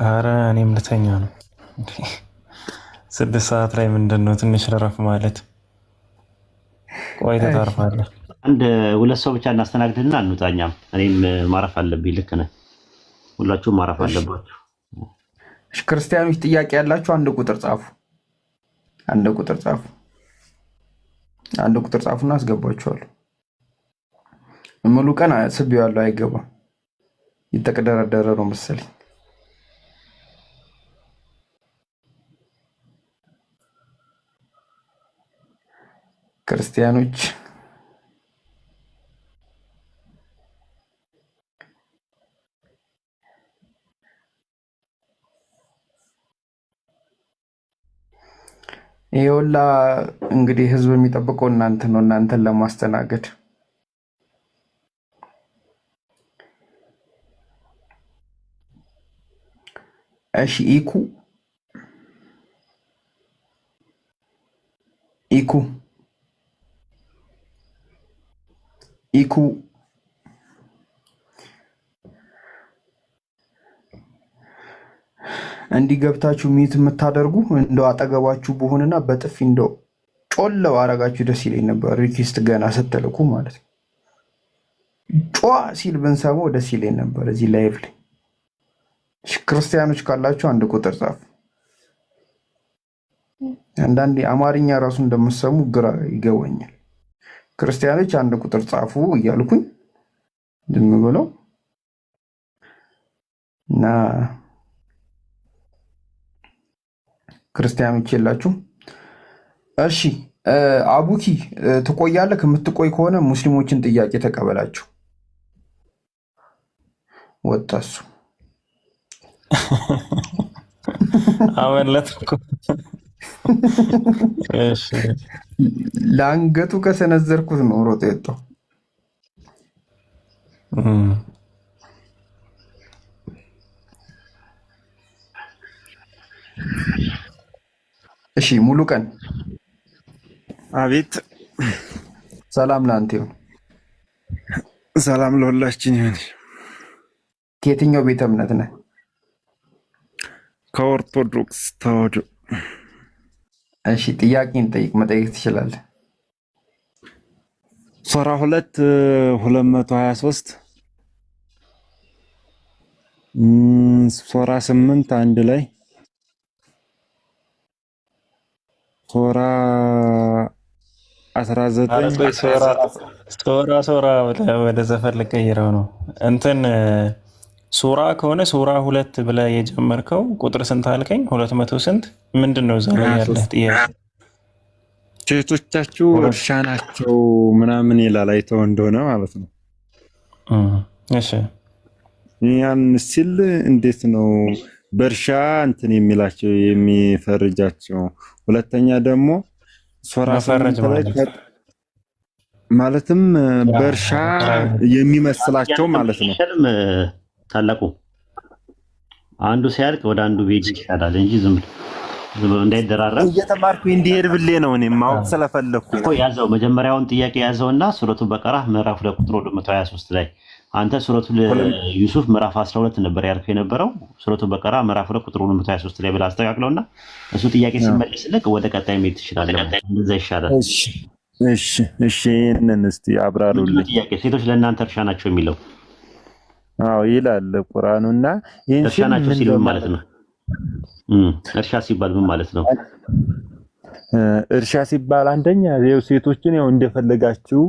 S4: አረ እኔም ልተኛ ነው። 6 ሰዓት ላይ ምንድነው ትንሽ ልረፍ ማለት? ቆይ ተታርፋለህ።
S3: አንድ 2 ሰው ብቻ እናስተናግድና እንውጣኛም። እኔም ማረፍ አለብኝ። ልክ ነህ። ሁላችሁም ማረፍ አለባችሁ።
S1: እሺ ክርስቲያኖች ጥያቄ ያላችሁ አንድ ቁጥር ጻፉ። አንድ ቁጥር ጻፉና አስገባችኋለሁ። ሙሉ ቀን ስቤዋለሁ፣ አይገባም። ይተቀደረደረ ነው መሰለኝ። ክርስቲያኖች ይኸውላ እንግዲህ ህዝብ የሚጠብቀው እናንተን ነው፣ እናንተን ለማስተናገድ። እሺ ኢኩ ኢኩ ኢኩ እንዲህ ገብታችሁ ሚት የምታደርጉ እንደው አጠገባችሁ በሆነና በጥፊ እንደው ጮለው አረጋችሁ ደስ ይለኝ ነበር። ሪኩዌስት ገና ስትልኩ ማለት ነው። ጮ ሲል ብንሰማው ደስ ይለኝ ነበር እዚህ ላይቭ ላይ። ክርስቲያኖች ካላችሁ አንድ ቁጥር ጻፉ። አንዳንዴ አማርኛ ራሱ እንደምትሰሙ ግራ ይገባኛል። ክርስቲያኖች አንድ ቁጥር ጻፉ እያልኩኝ ዝም ብለው እና ክርስቲያኖች የላችሁ። እሺ አቡኪ ትቆያለህ? ከምትቆይ ከሆነ ሙስሊሞችን ጥያቄ ተቀበላችሁ። ወጣሱ
S4: አመለጥኩ። እሺ
S1: ለአንገቱ ከሰነዘርኩት ነው ሮጦ የወጣው። እሺ ሙሉ ቀን
S7: አቤት።
S1: ሰላም ለአንተ ይሁን።
S7: ሰላም ለሁላችን ይሁን።
S1: ከየትኛው ቤተ እምነት ነህ?
S7: ከኦርቶዶክስ ተዋሕዶ።
S1: እሺ ጥያቄን መጠየቅ ትችላለህ።
S7: ሱራ 2:223 ሱራ 8 አንድ ላይ ሱራ 19
S4: ሱራ ወደ ዘፈን ልቀይረው ነው እንትን ሱራ ከሆነ ሱራ 2 ብለህ የጀመርከው ቁጥር ስንት አልከኝ? 200 ስንት? ምንድን ነው እዛ ላይ ያለ ጥያቄ?
S7: ሴቶቻችሁ እርሻ ናቸው ምናምን ይላል፣ አይተው እንደሆነ ማለት ነው።
S4: እሺ
S7: ያን ሲል እንዴት ነው በእርሻ እንትን የሚላቸው የሚፈርጃቸው? ሁለተኛ ደግሞ ሱራ 8 ማለትም በእርሻ የሚመስላቸው ማለት ነው።
S3: ታላቁ አንዱ ሲያልቅ ወደ አንዱ ቤት ይሻላል እንጂ ዝም ብሎ እንዳይደራረብ
S7: እየተማርኩ እንዲሄድ ብሌ ነው እኔ ማወቅ ስለፈለኩ
S3: እኮ። ያዘው መጀመሪያውን ጥያቄ ያዘውና ሱረቱ በቀራ ምዕራፍ 2 ቁጥር 123 ላይ አንተ ሱረቱ ዩሱፍ ምዕራፍ 12 ነበር ያልከው የነበረው። ሱረቱ በቀራ ምዕራፍ 2 ቁጥር 123 ላይ ብለህ አስተካክለውና እሱ ጥያቄ ሲመለስልህ ወደ ቀጣይ መሄድ ትችላለህ። እንደዛ ይሻላል።
S7: እሺ ይሄንን እስቲ አብራሩልኝ።
S3: ጥያቄ ሴቶች ለእናንተ እርሻ ናቸው የሚለው
S7: አዎ ይላል ቁርአኑና ይሄን
S3: እርሻ ናቸው ሲል ምን ማለት ነው? እርሻ ሲባል ምን ማለት ነው?
S7: እርሻ ሲባል አንደኛ ያው ሴቶችን ያው እንደፈለጋችሁ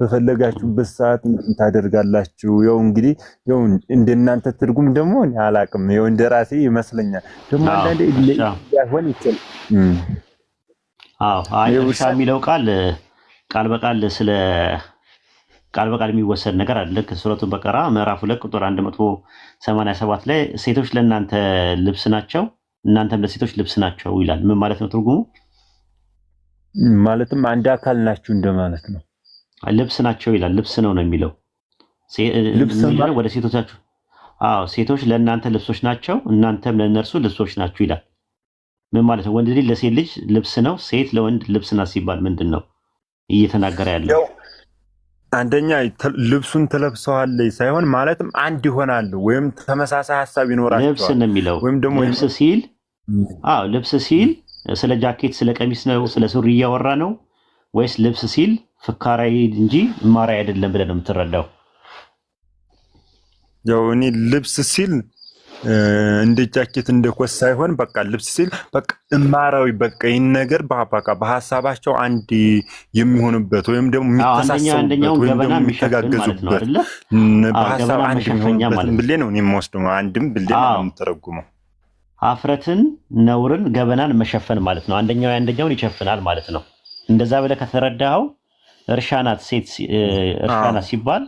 S7: በፈለጋችሁበት ሰዓት ታደርጋላችሁ። ያው እንግዲህ ያው እንደናንተ ትርጉም ደግሞ እኔ አላቅም፣ ያው እንደራሴ ይመስለኛል። ደግሞ አንዳንዴ ያሆን ይችላል።
S3: አይ እርሻ የሚለው ቃል በቃል የሚወሰድ ነገር አለ። ከሱረቱ በቀራ ምዕራፍ 2 ቁጥር 187 ላይ ሴቶች ለእናንተ ልብስ ናቸው፣ እናንተም ለሴቶች ልብስ ናቸው ይላል። ምን ማለት ነው ትርጉሙ?
S7: ማለትም አንድ አካል ናችሁ እንደማለት ነው።
S3: ልብስ ናቸው ይላል። ልብስ ነው የሚለው ወደ ሴቶቻችሁ። ሴቶች ለእናንተ ልብሶች ናቸው፣ እናንተም ለእነርሱ ልብሶች ናችሁ ይላል። ምን ማለት ነው? ወንድ ልጅ ለሴት ልጅ ልብስ ነው፣ ሴት ለወንድ ልብስ ናት ሲባል ምንድን ነው እየተናገረ ያለው?
S7: አንደኛ ልብሱን ትለብሰዋለች ሳይሆን ማለትም አንድ ይሆናሉ ወይም ተመሳሳይ ሀሳብ ይኖራቸዋል።
S3: ልብስ ነው የሚለው ወይም ደግሞ ልብስ ሲል ስለ ጃኬት ስለ ቀሚስ ነው ስለ ሱሪ እያወራ ነው ወይስ ልብስ ሲል ፍካራዊ እንጂ ማራይ አይደለም ብለህ ነው የምትረዳው?
S7: ያው እኔ ልብስ ሲል እንደ ጃኬት እንደ ኮት ሳይሆን በቃ ልብስ ሲል በቃ እማራዊ በቃ ይህን ነገር በቃ በሀሳባቸው አንድ የሚሆኑበት ወይም ደግሞ የሚተሳሰቡበት ወይም ደግሞ የሚተጋገዙበት በሀሳብ አንድ የሚሆኑበት ብሌ ነው የምወስደው። አንድም ብሌ ነው የምተረጉመው።
S3: ሀፍረትን፣ ነውርን፣ ገበናን መሸፈን ማለት ነው። አንደኛው የአንደኛውን ይሸፍናል ማለት ነው። እንደዛ ብለህ ከተረዳኸው እርሻ ናት ሴት እርሻ ናት ሲባል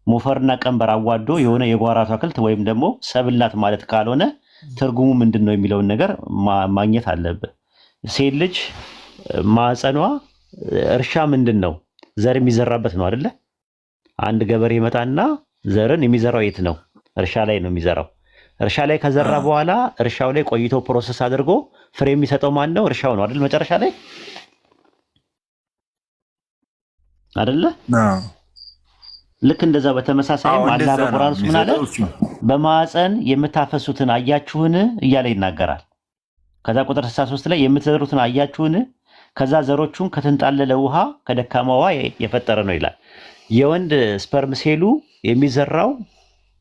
S3: ሞፈርና ቀንበር አዋዶ የሆነ የጓሮ አትክልት ወይም ደግሞ ሰብል ናት ማለት ካልሆነ ትርጉሙ ምንድን ነው የሚለውን ነገር ማግኘት አለብህ። ሴት ልጅ ማዕፀኗ እርሻ ምንድን ነው? ዘር የሚዘራበት ነው አይደለ? አንድ ገበሬ ይመጣና ዘርን የሚዘራው የት ነው? እርሻ ላይ ነው የሚዘራው። እርሻ ላይ ከዘራ በኋላ እርሻው ላይ ቆይቶ ፕሮሰስ አድርጎ ፍሬ የሚሰጠው ማን ነው? እርሻው ነው አይደል? መጨረሻ ላይ አይደለ? ልክ እንደዛ በተመሳሳይ አላህ በቁርአን ውስጥ ምን አለ? በማዕፀን የምታፈሱትን አያችሁን እያለ ይናገራል። ከዛ ቁጥር 63 ላይ የምትዘሩትን አያችሁን፣ ከዛ ዘሮቹን ከተንጣለለ ውሃ ከደካማ ውሃ የፈጠረ ነው ይላል። የወንድ ስፐርም ሴሉ የሚዘራው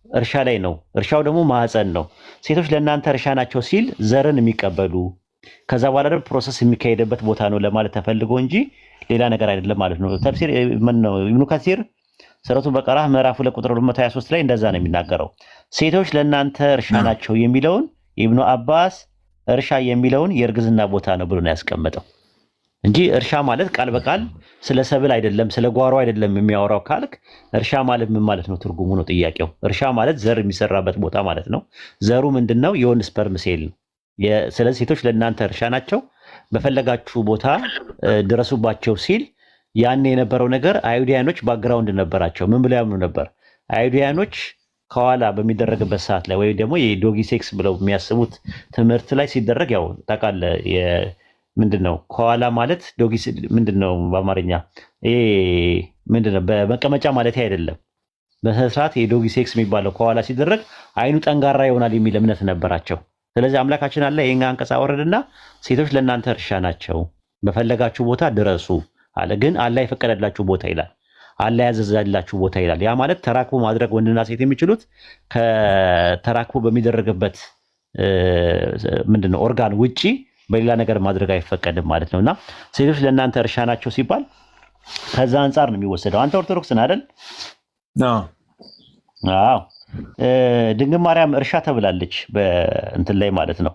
S3: እርሻ ላይ ነው። እርሻው ደግሞ ማዕፀን ነው። ሴቶች ለእናንተ እርሻ ናቸው ሲል ዘርን የሚቀበሉ ከዛ በኋላ ደግሞ ፕሮሰስ የሚካሄድበት ቦታ ነው ለማለት ተፈልጎ እንጂ ሌላ ነገር አይደለም ማለት ነው። ተፍሲር ምን ነው? ኢብኑ ከሲር ሱረቱ በቀራ ምዕራፍ 2 ቁጥር 223 ላይ እንደዛ ነው የሚናገረው። ሴቶች ለእናንተ እርሻ ናቸው የሚለውን ኢብኑ አባስ እርሻ የሚለውን የእርግዝና ቦታ ነው ብሎ ነው ያስቀመጠው እንጂ እርሻ ማለት ቃል በቃል ስለ ሰብል አይደለም፣ ስለ ጓሮ አይደለም የሚያወራው ካልክ እርሻ ማለት ምን ማለት ነው? ትርጉሙ ነው ጥያቄው። እርሻ ማለት ዘር የሚሰራበት ቦታ ማለት ነው። ዘሩ ምንድነው? የወንድ ስፐርም ሴል ነው። ስለዚህ ሴቶች ለእናንተ እርሻ ናቸው፣ በፈለጋችሁ ቦታ ድረሱባቸው ሲል ያን የነበረው ነገር አይሁዳውያኖች ባክግራውንድ ነበራቸው። ምን ብለው ያምኑ ነበር? አይሁዳውያኖች ከኋላ በሚደረግበት ሰዓት ላይ ወይ ደግሞ የዶጊ ሴክስ ብለው የሚያስቡት ትምህርት ላይ ሲደረግ ያው ታውቃለህ ምንድነው ከኋላ ማለት ዶጊ ምንድነው በአማርኛ ይሄ ምንድነው በመቀመጫ ማለት አይደለም። በስርዓት የዶጊ ሴክስ የሚባለው ከኋላ ሲደረግ አይኑ ጠንጋራ ይሆናል የሚል እምነት ነበራቸው። ስለዚህ አምላካችን አለ ይሄን አንቀጽ አወረደና ሴቶች ለእናንተ እርሻ ናቸው፣ በፈለጋችሁ ቦታ ድረሱ አለ። ግን አላህ የፈቀደላችሁ ቦታ ይላል፣ አላህ ያዘዛላችሁ ቦታ ይላል። ያ ማለት ተራክቦ ማድረግ ወንድና ሴት የሚችሉት ከተራክቦ በሚደረግበት ምንድነው ኦርጋን ውጪ በሌላ ነገር ማድረግ አይፈቀድም ማለት ነውና ሴቶች ለእናንተ እርሻ ናቸው ሲባል ከዛ አንፃር ነው የሚወሰደው። አንተ ኦርቶዶክስ ነህ አይደል? አዎ። ድንግል ማርያም እርሻ ተብላለች በእንትን ላይ ማለት ነው።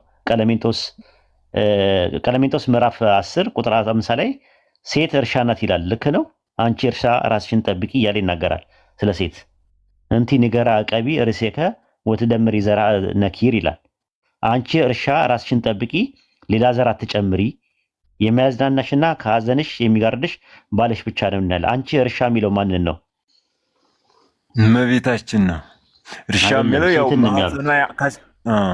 S3: ቀለሜንጦስ ምዕራፍ 10 ቁጥር 5 ላይ ሴት እርሻ ናት ይላል። ልክ ነው። አንቺ እርሻ ራስሽን ጠብቂ እያለ ይናገራል ስለ ሴት። እንቲ ንገራ አቀቢ ርሴከ ወትደምሪ ዘራ ነኪር ይላል። አንቺ እርሻ ራስሽን ጠብቂ፣ ሌላ ዘር አትጨምሪ፣ የሚያዝናናሽና ከሀዘንሽ የሚጋርድሽ ባልሽ ብቻ ነው እንላለን። አንቺ እርሻ የሚለው ማንን ነው?
S7: እመቤታችን ነው። እርሻ የሚለው ያው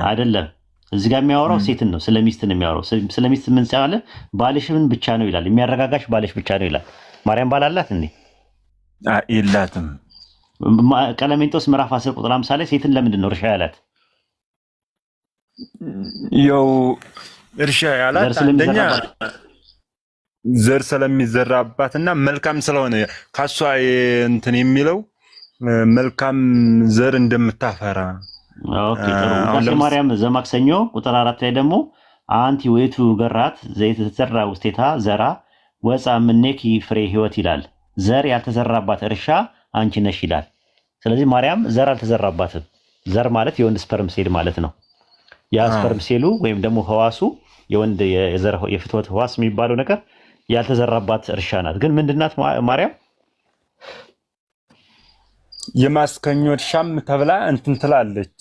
S3: አይደለም። እዚህ ጋር የሚያወራው ሴትን ነው፣ ስለ ሚስት ነው የሚያወራው። ስለ ሚስት ምን ሲያለ ባልሽን ብቻ ነው ይላል። የሚያረጋጋሽ ባልሽ ብቻ ነው ይላል። ማርያም ባል አላት እንዴ?
S7: የላትም።
S3: ቀለሜንጦስ ምዕራፍ 10 ቁጥር 50 ላይ ሴትን ለምንድን ነው እርሻ ያላት?
S7: ያው እርሻ ያላት አንደኛ ዘር ስለሚዘራባትና መልካም ስለሆነ ካሷ እንትን የሚለው መልካም ዘር እንደምታፈራ።
S3: ኦኬ ጥሩ። ውዳሴ ማርያም ዘማክሰኞ ቁጥር 4 ላይ ደግሞ አንቲ ወይቱ ገራት ዘይት ተዘራ ውስቴታ ዘራ ወፃ ምኔኪ ፍሬ ህይወት ይላል። ዘር ያልተዘራባት እርሻ አንቺ ነሽ ይላል። ስለዚህ ማርያም ዘር አልተዘራባትም። ዘር ማለት የወንድ ስፐርም ሴል ማለት ነው። ያ ስፐርም ሴሉ ወይም ደግሞ ህዋሱ የወንድ የዘር የፍትወት ህዋስ የሚባለው ነገር ያልተዘራባት እርሻ ናት። ግን ምንድናት ማርያም?
S7: የማስከኞ እርሻም ተብላ እንትን ትላለች።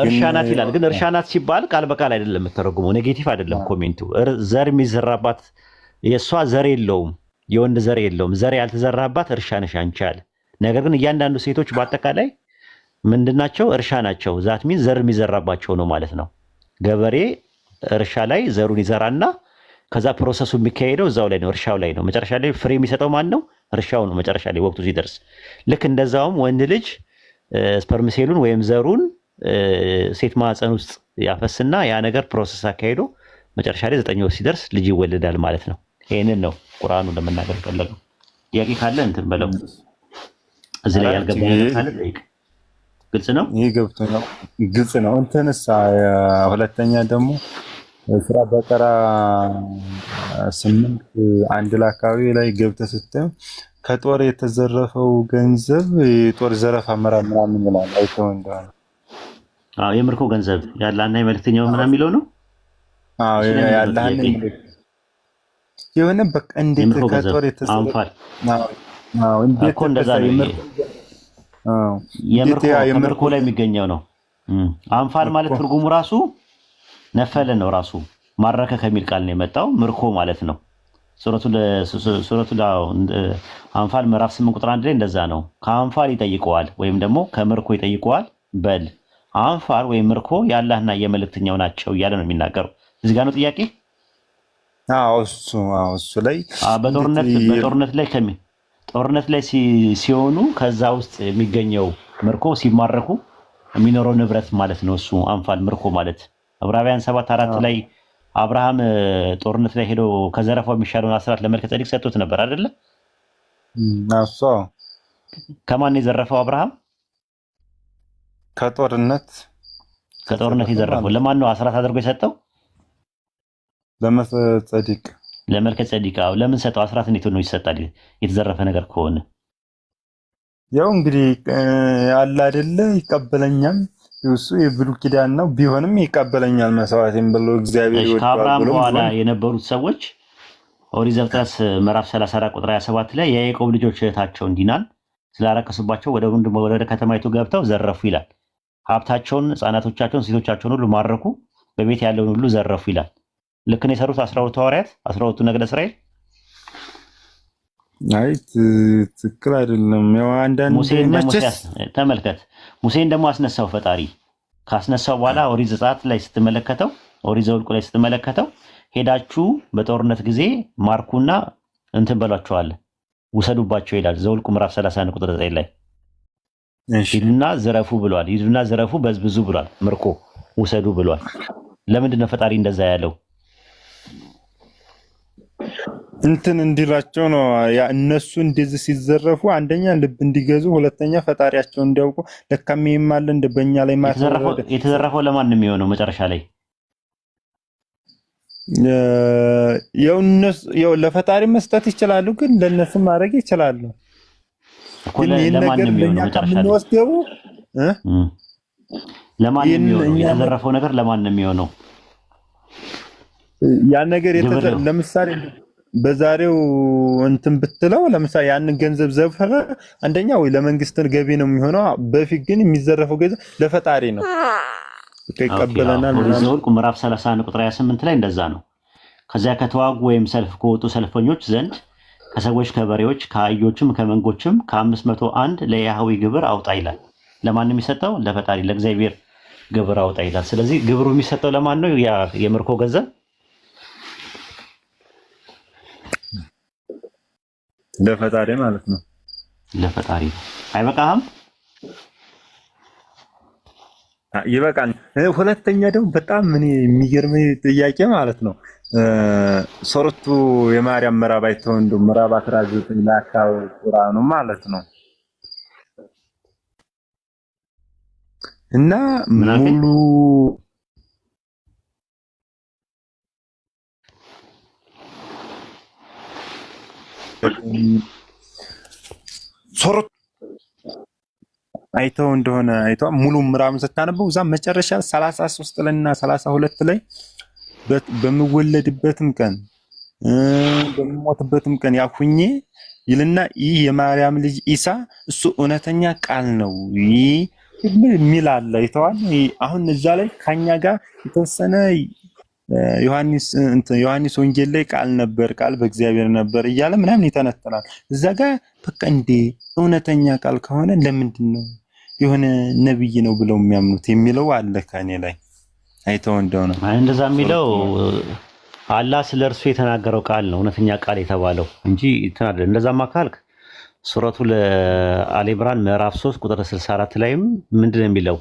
S3: እርሻ ናት ይላል። ግን እርሻ ናት ሲባል ቃል በቃል አይደለም የምተረጉመው፣ ኔጌቲቭ አይደለም ኮሜንቱ። ዘር የሚዘራባት የእሷ ዘር የለውም፣ የወንድ ዘር የለውም። ዘር ያልተዘራባት እርሻ ነሽ አንቺ አለ። ነገር ግን እያንዳንዱ ሴቶች በአጠቃላይ ምንድናቸው? እርሻ ናቸው። ዛት ሚን ዘር የሚዘራባቸው ነው ማለት ነው። ገበሬ እርሻ ላይ ዘሩን ይዘራና ከዛ ፕሮሰሱ የሚካሄደው እዛው ላይ ነው፣ እርሻው ላይ ነው። መጨረሻ ላይ ፍሬ የሚሰጠው ማን ነው? እርሻው ነው። መጨረሻ ላይ ወቅቱ ሲደርስ ልክ እንደዛውም ወንድ ልጅ ስፐርም ሴሉን ወይም ዘሩን ሴት ማህፀን ውስጥ ያፈስና ያ ነገር ፕሮሰስ አካሄዶ መጨረሻ ላይ 9 ወር ሲደርስ ልጅ ይወለዳል ማለት ነው። ይህንን ነው ቁርአኑ ለመናገር ፈለገው። ጥያቄ ካለ እንትን በለው። እዚህ ላይ ያልገባ ነገር ካለ ጠይቅ። ግልጽ ነው።
S7: ይህ ገብቶኛል፣ ግልጽ ነው። እንትንስ ሁለተኛ ደግሞ ስራ በቀራ 8:1 ላይ አካባቢ ላይ ገብተህ ስትል ከጦር የተዘረፈው ገንዘብ የጦር ዘረፋ ምናምን ይላል። አይተኸው እንደሆነ
S3: የምርኮ ገንዘብ ያላና የመልእክተኛው ምናምን የሚለው ነው።
S7: ያላህን የሆነ በቃ እንዴት ከጦር የተዘረፈ
S3: እኮ እንደዛ ነው። የምርኮ ላይ የሚገኘው ነው። አንፋል ማለት ትርጉሙ ራሱ ነፈለ ነው። ራሱ ማረከ ከሚል ቃል ነው የመጣው። ምርኮ ማለት ነው። ሱረቱ አንፋል ምዕራፍ 8 ቁጥር 1 ላይ እንደዛ ነው። ከአንፋል ይጠይቀዋል ወይም ደግሞ ከምርኮ ይጠይቀዋል። በል አንፋል ወይም ምርኮ የአላህና የመልእክተኛው ናቸው እያለ ነው የሚናገረው። እዚህ ጋር ነው ጥያቄ።
S7: እሱ ላይ
S3: ጦርነት ላይ ሲሆኑ ከዛ ውስጥ የሚገኘው ምርኮ ሲማረኩ የሚኖረው ንብረት ማለት ነው። እሱ አንፋል ምርኮ ማለት ዕብራውያን 7:4 ላይ አብርሃም ጦርነት ላይ ሄዶ ከዘረፋው የሚሻለውን አስራት ለመልከጼዴቅ ሰጥቶት ነበር አይደለ? ከማን የዘረፈው አብርሃም?
S7: ከጦርነት
S3: የዘረፈው ለማን ነው አስራት አድርጎ የሰጠው? ለመልከጼዴቅ። ለምን ሰጠው? አስራት እንዴት ነው ይሰጣል የተዘረፈ ነገር ከሆነ?
S7: ያው እንግዲህ አለ አይደለ ይቀበለኛል። እሱ የብሉይ ኪዳን ነው ቢሆንም ይቀበለኛል መስዋዕትን ብሎ እግዚአብሔር ይወዳል።
S3: ከአብርሃም በኋላ የነበሩት ሰዎች ኦሪት ዘፍጥረት ምዕራፍ 34 ቁጥር 27 ላይ የያዕቆብ ልጆች እህታቸውን ዲናን ስላረከሱባቸው ወደ ከተማይቱ ገብተው ዘረፉ ይላል። ሀብታቸውን፣ ሕፃናቶቻቸውን፣ ሴቶቻቸውን ሁሉ ማረኩ፣ በቤት ያለውን ሁሉ ዘረፉ ይላል። ልክ ነው የሰሩት 12 ሐዋርያት 12ቱ ነገደ እስራኤል።
S7: አይ ትክክል አይደለም። ያው አንዳንድ
S3: ተመልከት፣ ሙሴን ደግሞ አስነሳው ፈጣሪ። ካስነሳው በኋላ ኦሪት ዘጸአት ላይ ስትመለከተው፣ ኦሪት ዘኍልቍ ላይ ስትመለከተው ሄዳችሁ በጦርነት ጊዜ ማርኩና እንትን በሏቸዋል ውሰዱባቸው ይላል። ዘኍልቍ ምዕራፍ 31 ቁጥር 9 ላይ ሂዱና ዝረፉ ብሏል። ሂዱና ዝረፉ በዝብዙ ብሏል። ምርኮ ውሰዱ ብሏል። ለምንድን ነው ፈጣሪ እንደዛ ያለው?
S7: እንትን እንዲላቸው ነው። ያ እነሱ እንደዚህ ሲዘረፉ አንደኛ ልብ እንዲገዙ፣ ሁለተኛ ፈጣሪያቸው እንዲያውቁ ለካም ይማል እንደ በእኛ ላይ
S3: የተዘረፈው ለማን ነው የሚሆነው መጨረሻ ላይ?
S7: ያው ለፈጣሪ መስጠት ይችላሉ፣ ግን ለነሱ ማድረግ ይችላሉ።
S3: ግን ለማን ነው የሚሆነው መጨረሻ ላይ? ለማን ነው የሚሆነው? የተዘረፈው ነገር ለማን ነው የሚሆነው?
S7: ያ ነገር ለምሳሌ በዛሬው እንትን ብትለው ለምሳሌ ያንን ገንዘብ ዘፈረ አንደኛ ወይ ለመንግስት ገቢ ነው የሚሆነው። በፊት ግን የሚዘረፈው ገንዘብ ለፈጣሪ ነው። ይቀበለናል።
S3: ዘኍልቍ ምዕራፍ 31 ቁጥር 28 ላይ እንደዛ ነው። ከዚያ ከተዋጉ ወይም ሰልፍ ከወጡ ሰልፈኞች ዘንድ ከሰዎች፣ ከበሬዎች፣ ከአህዮችም ከመንጎችም ከ501 ለያህዌ ግብር አውጣ ይላል። ለማን ነው የሚሰጠው? ለፈጣሪ ለእግዚአብሔር ግብር አውጣ ይላል። ስለዚህ ግብሩ የሚሰጠው ለማን ነው? ያ የምርኮ ገንዘብ
S7: ለፈጣሪ ማለት ነው።
S3: ለፈጣሪ አይበቃህም?
S7: ይበቃል። ሁለተኛ ደግሞ በጣም ምን የሚገርመኝ ጥያቄ ማለት ነው ሱረቱ የማርያም ምዕራፍ አይተኸው እንደው ምዕራፍ 19 ላይ አካባቢ ቁርአኑ ማለት ነው እና ሙሉ ሱረቱ አይተኸው እንደሆነ ሙሉ ምዕራፍን ስታነበው እዛ መጨረሻ 33 እና 32 ላይ በምወለድበትም ቀን በምሞትበትም ቀን ያኩኜ ይልና ይህ የማርያም ልጅ ኢሳ እሱ እውነተኛ ቃል ነው የሚል አለ። አይተዋል። አሁን እዛ ላይ ከኛ ጋር የተወሰነ ዮሐንስ ወንጌል ላይ ቃል ነበር፣ ቃል በእግዚአብሔር ነበር እያለ ምናምን ይተነተናል። እዛ ጋር በቃ እንደ እውነተኛ ቃል ከሆነ ለምንድን ነው የሆነ ነብይ ነው ብለው የሚያምኑት የሚለው አለ ከኔ ላይ አይተኸው እንደሆነ
S3: እንደዛ የሚለው አላህ ስለ እርሱ የተናገረው ቃል ነው እውነተኛ ቃል የተባለው እንጂ እንትን እንደዛማ ካልክ ሱረቱ አሊ ኢምራን ምዕራፍ 3 ቁጥር 64 ላይም ምንድን ነው የሚለው?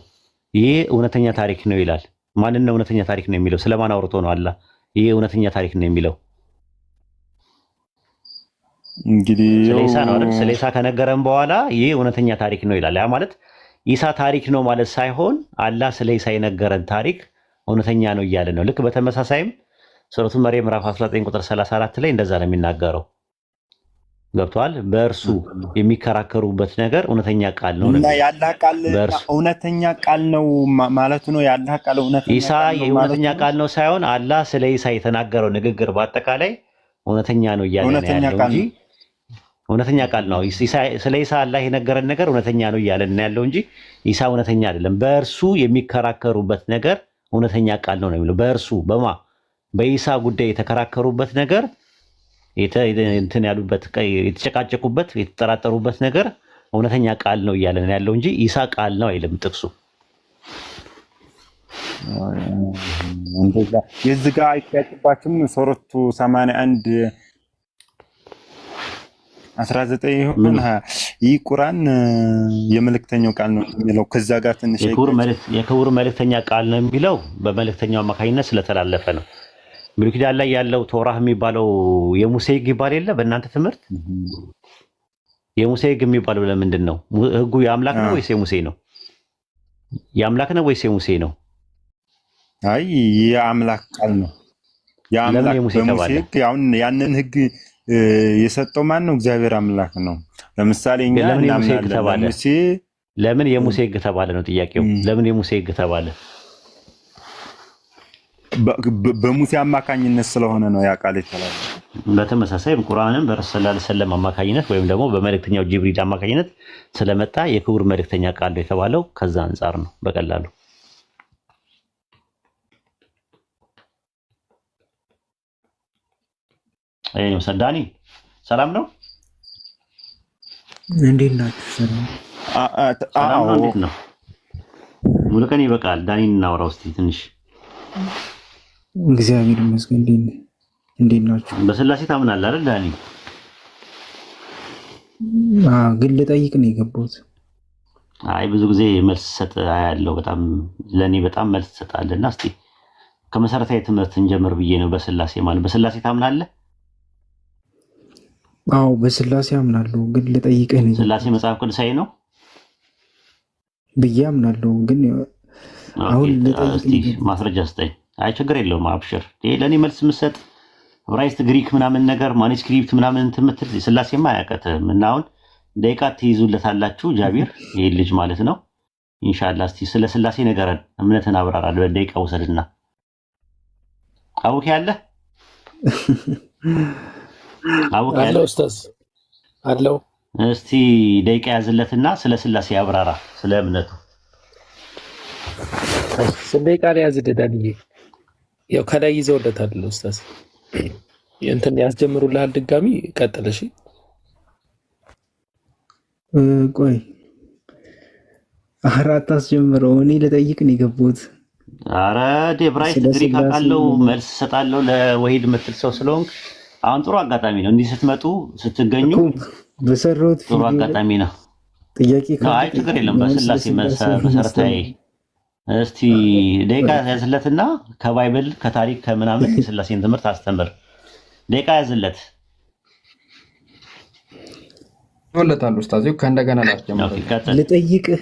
S3: ይሄ እውነተኛ ታሪክ ነው ይላል። ማንን ነው እውነተኛ ታሪክ ነው የሚለው? ስለማን አውርቶ ነው አላህ ይሄ እውነተኛ ታሪክ ነው የሚለው?
S7: እንግዲህ
S3: ስለ ኢሳ ነው አይደል? ስለ ኢሳ ከነገረን በኋላ ይሄ እውነተኛ ታሪክ ነው ይላል። ያ ማለት ኢሳ ታሪክ ነው ማለት ሳይሆን አላህ ስለ ኢሳ የነገረን ታሪክ እውነተኛ ነው እያለ ነው። ልክ በተመሳሳይም ሱረቱ መርየም ምዕራፍ 19 ቁጥር 34 ላይ እንደዛ ነው የሚናገረው። ገብቷል። በእርሱ የሚከራከሩበት ነገር እውነተኛ ቃል ነው
S7: እና ያላህ ቃል እውነተኛ ቃል ነው ማለት ነው። ያላህ ቃል እውነተኛ
S3: ኢሳ የእውነተኛ ቃል ነው ሳይሆን አላህ ስለ ኢሳ የተናገረው ንግግር በአጠቃላይ እውነተኛ ነው እያለ ነው ያለው እንጂ እውነተኛ ቃል ነው። ስለ ኢሳ አላህ የነገረን ነገር እውነተኛ ነው እያለ ነው ያለው እንጂ ኢሳ እውነተኛ አይደለም። በእርሱ የሚከራከሩበት ነገር እውነተኛ ቃል ነው የሚለው። በእርሱ በኢሳ ጉዳይ የተከራከሩበት ነገር እንትን ያሉበት የተጨቃጨቁበት የተጠራጠሩበት ነገር እውነተኛ ቃል ነው እያለ ነው ያለው እንጂ ኢሳ ቃል ነው አይልም ጥቅሱ።
S7: እንደዛ የዚህ ጋር አይታጭባችሁም? ሱረቱ 81 19 ይሁን ይህ ቁርአን የመልእክተኛው ቃል ነው የሚለው ከዛ ጋር ትንሽ
S3: የክቡር መልእክተኛ ቃል ነው የሚለው በመልእክተኛው አማካኝነት ስለተላለፈ ነው። ብሉይ ኪዳን ላይ ያለው ቶራህ የሚባለው የሙሴ ሕግ ይባል የለ በእናንተ ትምህርት? የሙሴ ሕግ የሚባለው ለምንድን ነው? ሕጉ የአምላክ ነው ወይስ የሙሴ ነው? የአምላክ ነው ወይስ የሙሴ ነው?
S7: አይ የአምላክ ቃል ነው። የአምላክ በሙሴ ሕግ ያንን ሕግ የሰጠው ማን ነው? እግዚአብሔር አምላክ ነው። ለምሳሌ እኛ እናምናለን።
S3: ለምን የሙሴ ሕግ ተባለ ነው ጥያቄው። ለምን የሙሴ ሕግ ተባለ?
S7: በሙሴ አማካኝነት ስለሆነ ነው ያ ቃል የተላለፈው።
S3: በተመሳሳይ ቁርአንን በረሱል ሰለላሁ ዐለይሂ ወሰለም አማካኝነት ወይም ደግሞ በመልእክተኛው ጅብሪል አማካኝነት ስለመጣ የክቡር መልእክተኛ ቃል ነው የተባለው ከዛ አንፃር ነው በቀላሉ። አይኑ ሰዳኒ ሰላም ነው።
S8: እንዴት ናችሁ?
S3: ሰላም ነው። እንዴት ነው? ሙሉቀን ይበቃል። ዳኒን እናወራው እስቲ ትንሽ።
S8: እግዚአብሔር ይመስገን። እንዴት ናችሁ?
S3: በስላሴ ታምናለህ አይደል ዳኒ?
S8: ግን ልጠይቅ ነው የገባሁት።
S3: አይ ብዙ ጊዜ መልስ ሰጥ ያለው በጣም ለኔ በጣም መልስ ሰጣለና እስቲ ከመሰረታዊ ትምህርት እንጀምር ብዬ ነው። በስላሴ ማለት በስላሴ ታምናለህ?
S8: አዎ በስላሴ አምናለሁ። ግን ልጠይቅህ ነው።
S3: ስላሴ መጽሐፍ ቅዱሳዊ ነው
S8: ብዬ አምናለሁ። ግን አሁን ልጠይቅህ
S3: ማስረጃ ስጠኝ። አይ ችግር የለውም አብሽር። ለኔ መልስ የምትሰጥ ዕብራይስጥ ግሪክ ምናምን ነገር ማኑስክሪፕት ምናምን እንትን የምትል ስላሴማ አያውቅም። እና አሁን ደቂቃ ትይዙለታላችሁ ጃቢር ይሄ ልጅ ማለት ነው። ኢንሻአላህ እስቲ ስለ ስላሴ ነገረን፣ እምነትን አብራራል። በደቂቃ ውሰድና አውክ ያለ አውክ ያለ
S6: ኡስታዝ አለው።
S3: እስቲ ደቂቃ ያዝለትና ስለ ስላሴ አብራራ፣ ስለ እምነቱ
S6: ደቂቃ ላይ ያዝደዳልኝ። ያው ከላይ ይዘውለታል ኡስታዝ እንትን ያስጀምሩልሃል። ድጋሚ ቀጥል። እሺ
S8: ቆይ አራት አስጀምረው። እኔ ልጠይቅ ነው የገባሁት።
S3: አረ ዕብራይስጥ ግሪክ አውቃለሁ፣ መልስ ሰጣለሁ ለወሂድ የምትል ሰው ስለሆንክ አሁን ጥሩ አጋጣሚ ነው። እንዲህ ስትመጡ ስትገኙ
S8: በሰሩት
S3: ጥሩ አጋጣሚ ነው።
S8: ጥያቄ
S3: አይ ችግር የለም። በስላሴ መሰረታዊ እስቲ ደቂቃ ያዝለትና ከባይብል ከታሪክ ከምናምን የስላሴን ትምህርት አስተምር። ደቂቃ ያዝለት
S1: ወለታሉ ኡስታዝ ከእንደገና
S8: ልጠይቅህ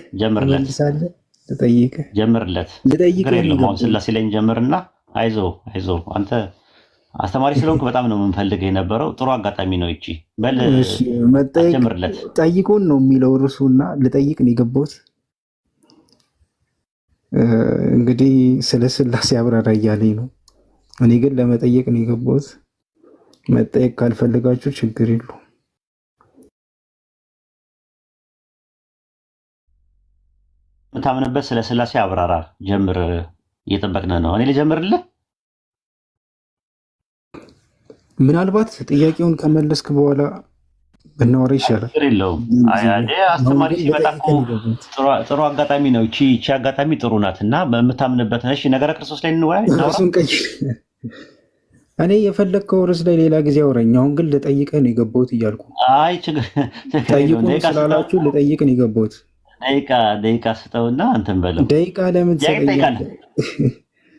S3: ጀምርለት ግር የለም። አሁን ስላሴ ላይ ጀምርና አይዞ አንተ አስተማሪ ስለሆንክ በጣም ነው የምንፈልገው የነበረው። ጥሩ አጋጣሚ ነው እቺ በል ጀምርለት።
S8: ጠይቁን ነው የሚለው እርሱና ልጠይቅ ነው የገባሁት። እንግዲህ ስለ ስላሴ አብራራ እያለኝ ነው። እኔ ግን ለመጠየቅ ነው የገባሁት። መጠየቅ ካልፈልጋችሁ ችግር የለውም።
S3: የምታምንበት ስለ ስላሴ አብራራ ጀምር። እየጠበቅን ነው። እኔ ልጀምርልህ።
S8: ምናልባት ጥያቄውን ከመለስክ በኋላ ብናወራ ይሻላል።
S3: ችግር የለውም። አስተማሪ ሲመጣ ጥሩ አጋጣሚ ነው። እቺ አጋጣሚ ጥሩ ናት እና በምታምንበት ነሽ ነገረ ክርስቶስ ላይ እንወያይ።
S8: እኔ የፈለግከው ርዕስ ላይ ሌላ ጊዜ አውራኝ። አሁን ግን ልጠይቅህ ነው የገባሁት እያልኩ።
S3: አይ
S8: ጠይቁን ስላላችሁ ልጠይቅ ነው የገባሁት።
S3: ደቂቃ ስጠውና እንትን በለው።
S8: ደቂቃ ለምን ትሰጠኛለህ?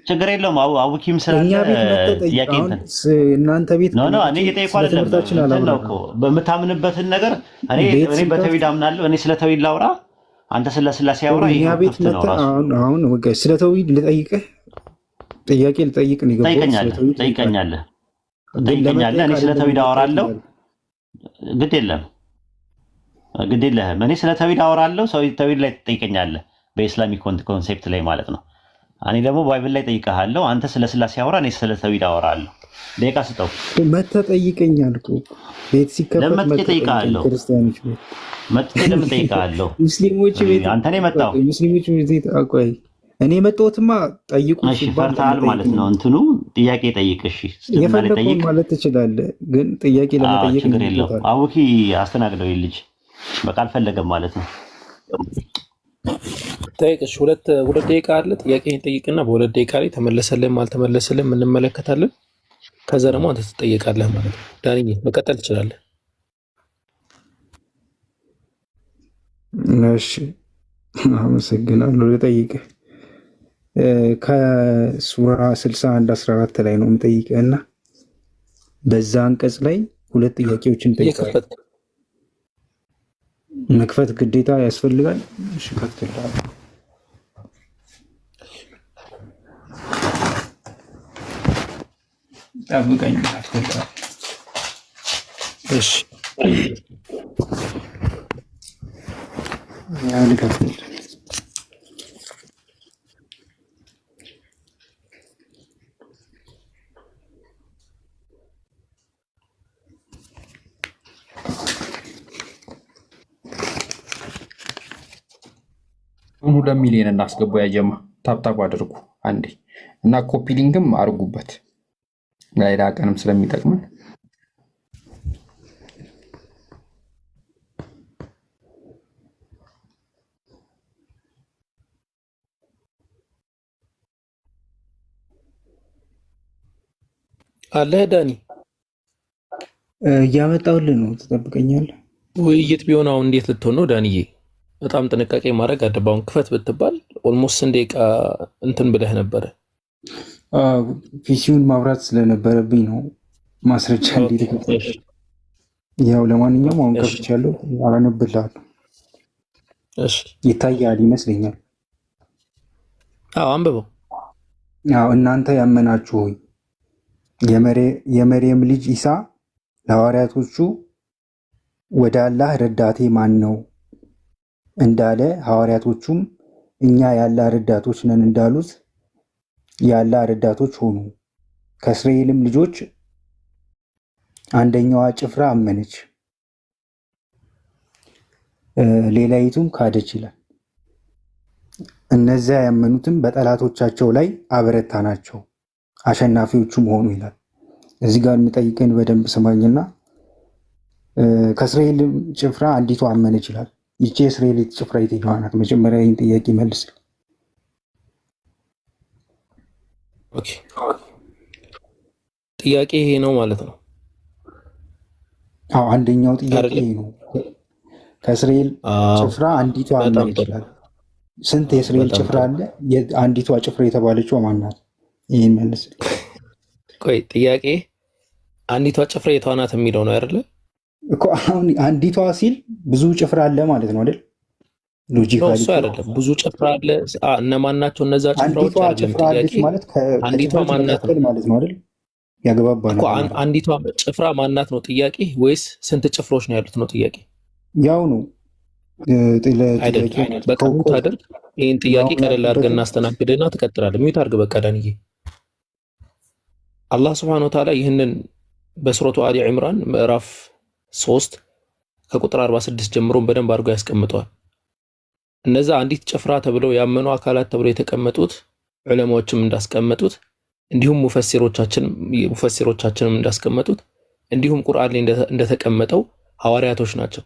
S3: ችግር የለውም። አቡኪም ስላለ ጥያቄ
S8: እናንተ ቤት
S3: ነው። እኔ እየጠየኩ አይደለም። በምታምንበትን ነገር እኔ በተውሂድ አምናለሁ። እኔ ስለ ተውሂድ ላውራ፣ አንተ ስለ ስላሴ ያወራ
S8: እኛ
S3: ይሄው
S8: ቤት
S3: ክፍት ነው
S8: መተህ
S3: ራሱ።
S8: አሁን ወገ ስለ ተውሂድ ልጠይቅህ ጥያቄ ልጠይቅ ነው የገባሁት። ስለ
S3: ጠይቀኛለህ
S8: ተውሂድ
S3: ጠይቀኛለህ
S8: ግን
S3: ጠይቀኛለህ። እኔ
S8: ለመጠየቅ
S3: ስለ
S8: አይደለም
S3: ተውሂድ አወራለሁ።
S8: የመጣሁት።
S3: ግድ የለህም። እኔ ስለ ተውሂድ አወራለሁ። ሰው ተውሂድ ላይ ትጠይቀኛለህ፣ በኢስላሚክ ኮንሴፕት ላይ ማለት ነው። እኔ ደግሞ ባይብል ላይ ጠይቀሃለሁ። አንተ ስለ ስላሴ አወራ፣ እኔ ስለ ተውሂድ አወራለሁ። ደቂቃ ስጠው።
S8: መተህ ጠይቀኛል እኮ ቤት ሲከፈት
S3: ለምን መጥቼ
S8: መተህ ጠይቀኝ።
S3: እጠይቅሃለሁ?
S8: ክርስቲያኖች ቤት
S3: መጥቼ ለምን እጠይቅሃለሁ?
S8: ሙስሊሞች ቤት
S3: አንተ ነው የመጣው።
S8: ሙስሊሞች ቤት ቆይ እኔ የመጣሁትማ ጠይቁ
S3: እሺ
S8: ሲባል
S3: ፈርተሃል ማለት ነው። እንትኑ ጥያቄ ጠይቅ። እሺ እስልምና ላይ
S8: የፈለከውን
S3: ጠይቅ።
S8: ማለት ትችላለህ፣ ግን ጥያቄ ለመጠየቅ
S3: ችግር የለውም።
S8: እንሞታለን።
S3: አቡኪ አስተናግደው ልጅ በቃ አልፈለገም ማለት ነው።
S6: ጠይቅሽ። ሁለት ደቂቃ አለ። ጥያቄን ጠይቅና በሁለት ደቂቃ ላይ ተመለሰልህም አልተመለሰልህም እንመለከታለን። ከዛ ደግሞ አንተ ትጠየቃለህ ማለት ነው። ዳንዬ መቀጠል ትችላለህ።
S8: እሺ አመሰግናለሁ። ልጠይቅህ ከሱራ 61:14 ላይ ነው የምጠይቅህ እና በዛ አንቀጽ ላይ ሁለት ጥያቄዎችን ጠይቃለሁ። መክፈት ግዴታ ያስፈልጋል? እሺ ከፍትልሃለሁ። ጠብቀኝ ከፍትልሃለሁ።
S6: እሺ
S8: ያው ልከፍትልህ።
S1: አሁን 2 ሚሊዮን እናስገቡ። ያጀማ ታፕታፕ አድርጉ አንዴ እና ኮፒ ሊንክም አድርጉበት ሌላ ቀንም ስለሚጠቅመን።
S6: አለህ ዳኒ?
S8: እያመጣሁልህ ነው፣ ትጠብቀኛለህ።
S6: ውይይት ቢሆን አሁን እንዴት ልትሆን ነው ዳንዬ? በጣም ጥንቃቄ ማድረግ አለብህ። አሁን ክፈት ብትባል ኦልሞስት እንደ ደቂቃ እንትን ብለህ ነበረ።
S8: ፒሲውን ማብራት ስለነበረብኝ ነው ማስረጃ እንዴት። ያው ለማንኛውም አሁን ከፍቻለሁ፣ አላነብልሃለሁ።
S6: እሺ
S8: ይታያል ይመስለኛል።
S6: አዎ አንብበው።
S8: አዎ እናንተ ያመናችሁ ሆይ የመርየም ልጅ ኢሳ ለሐዋርያቶቹ ወደ አላህ ረዳቴ ማን ነው እንዳለ ሐዋርያቶቹም እኛ የአላህ ረዳቶች ነን እንዳሉት የአላህ ረዳቶች ሆኑ። ከእስራኤልም ልጆች አንደኛዋ ጭፍራ አመነች፣ ሌላይቱም ካደች ይላል። እነዚያ ያመኑትም በጠላቶቻቸው ላይ አበረታናቸው፣ አሸናፊዎቹም ሆኑ ይላል። እዚህ ጋር የምጠይቀን በደንብ ስማኝና ከእስራኤል ጭፍራ አንዲቷ አመነች ይላል። ይቺ የእስራኤል ጭፍራ የትኛዋ ናት? መጀመሪያ ይህን ጥያቄ መልስ።
S6: ጥያቄ ይሄ ነው ማለት ነው።
S8: አዎ አንደኛው ጥያቄ ይሄ ነው። ከእስራኤል ጭፍራ አንዲቷ አመነች ይላል። ስንት የእስራኤል ጭፍራ አለ? አንዲቷ ጭፍራ የተባለችው ማን ናት? ይህን መልስ።
S6: ቆይ ጥያቄ አንዲቷ ጭፍራ የቷ ናት የሚለው ነው አይደለ?
S8: እኮ አሁን አንዲቷ ሲል ብዙ ጭፍራ አለ ማለት ነው አይደል? ሎጂካሊ
S6: እሱ አይደለም። ብዙ ጭፍራ አለ። እነማን ናቸው እነዛ ጭፍራዎች?
S8: አንዲቷ ጭፍራ አለች ማለት
S6: አንዲቷ ማናት
S8: ማለት ነው አይደል? ያግባባ ነው።
S6: አንዲቷ ጭፍራ ማናት ነው ጥያቄ፣ ወይስ ስንት ጭፍሮች ነው ያሉት ነው ጥያቄ?
S8: ያው ነው
S6: አይደለም። በቃ ሚዩት አድርግ። ይህን ጥያቄ ቀለል አድርገን እናስተናግድና ትቀጥላለህ። ሚዩት አድርግ በቃ ዳንዬ። አላህ ስብሐነሁ ወተዓላ ይህንን በሱረቱ አሊ ዒምራን ምዕራፍ 3 ከቁጥር 46 ጀምሮ በደንብ አድርጎ ያስቀምጠዋል። እነዛ አንዲት ጭፍራ ተብለው ያመኑ አካላት ተብለው የተቀመጡት ዑለማዎችም እንዳስቀመጡት እንዲሁም ሙፈሲሮቻችንም እንዳስቀመጡት እንዲሁም ቁርአን ላይ እንደተቀመጠው ሐዋርያቶች ናቸው።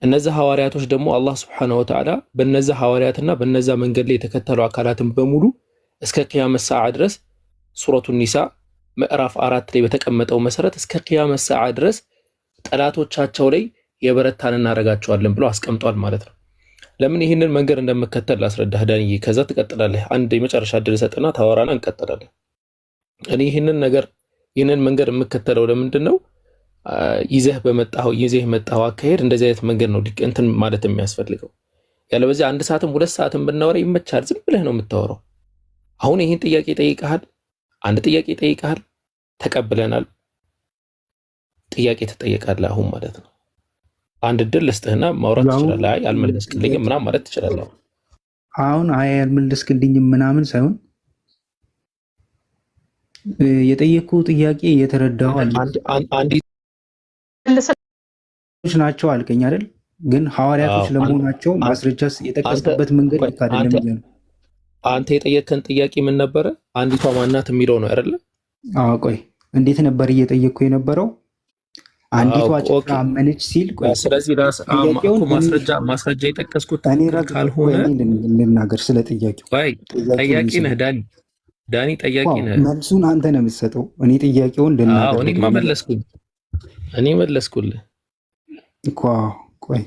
S6: እነዛ ሐዋርያቶች ደግሞ አላህ ስብሐነሁ ወተዓላ በነዛ ሐዋርያትና በነዛ መንገድ ላይ የተከተሉ አካላትን በሙሉ እስከ ቂያመት ሰዓ ድረስ ሱረቱ ኒሳ ምዕራፍ 4 ላይ በተቀመጠው መሰረት እስከ ቂያመት ሰዓ ድረስ ጠላቶቻቸው ላይ የበረታን እናደርጋቸዋለን ብሎ አስቀምጧል ማለት ነው። ለምን ይህንን መንገድ እንደምከተል ላስረዳህ ዳንዬ፣ ከዛ ትቀጥላለህ። አንድ የመጨረሻ እድል ሰጥና ታወራና እንቀጥላለን። እኔ ይህንን መንገድ የምከተለው ለምንድን ነው? ይዘህ የመጣኸው አካሄድ እንደዚህ አይነት መንገድ ነው እንትን ማለት የሚያስፈልገው። ያለበዚያ 1 ሰዓትም 2 ሰዓትም ብናወራ ይመቻል። ዝም ብለህ ነው የምታወራው። አሁን ይህን ጥያቄ ጠይቀሃል፣ አንድ ጥያቄ ጠይቀሃል፣ ተቀብለናል። ጥያቄ ትጠየቃለህ አሁን ማለት ነው። አንድ እድል ልስጥህና ማውራት ትችላለህ። አይ አልመለስክልኝም ምናምን ማለት ትችላለህ።
S8: አሁን አይ አልመለስክልኝም ምናምን ሳይሆን የጠየቅኩ ጥያቄ የተረዳው አንዲት ናቸው አልከኝ አይደል? ግን ሐዋርያቶች ለመሆናቸው ማስረጃ የጠቀስክበት መንገድ ልክ አይደለም።
S6: አንተ የጠየቅከን ጥያቄ ምን ነበረ? አንዲቷ ማናት የሚለው ነው አይደለ?
S8: አዎ ቆይ እንዴት ነበር እየጠየቅኩ የነበረው? አንዲቷ ጭፍራ አመነች ሲል ቆይ፣
S6: ስለዚህ ማስረጃ የጠቀስኩት ካልሆነ
S8: ልናገር ስለ ጥያቄው።
S6: ቆይ ጠያቂ ነህ ዳኒ ጠያቂ ነህ።
S8: መልሱን አንተ ነው የምትሰጠው። እኔ ጥያቄውን ልናገር።
S6: እኔ መለስኩልህ
S8: እኮ። ቆይ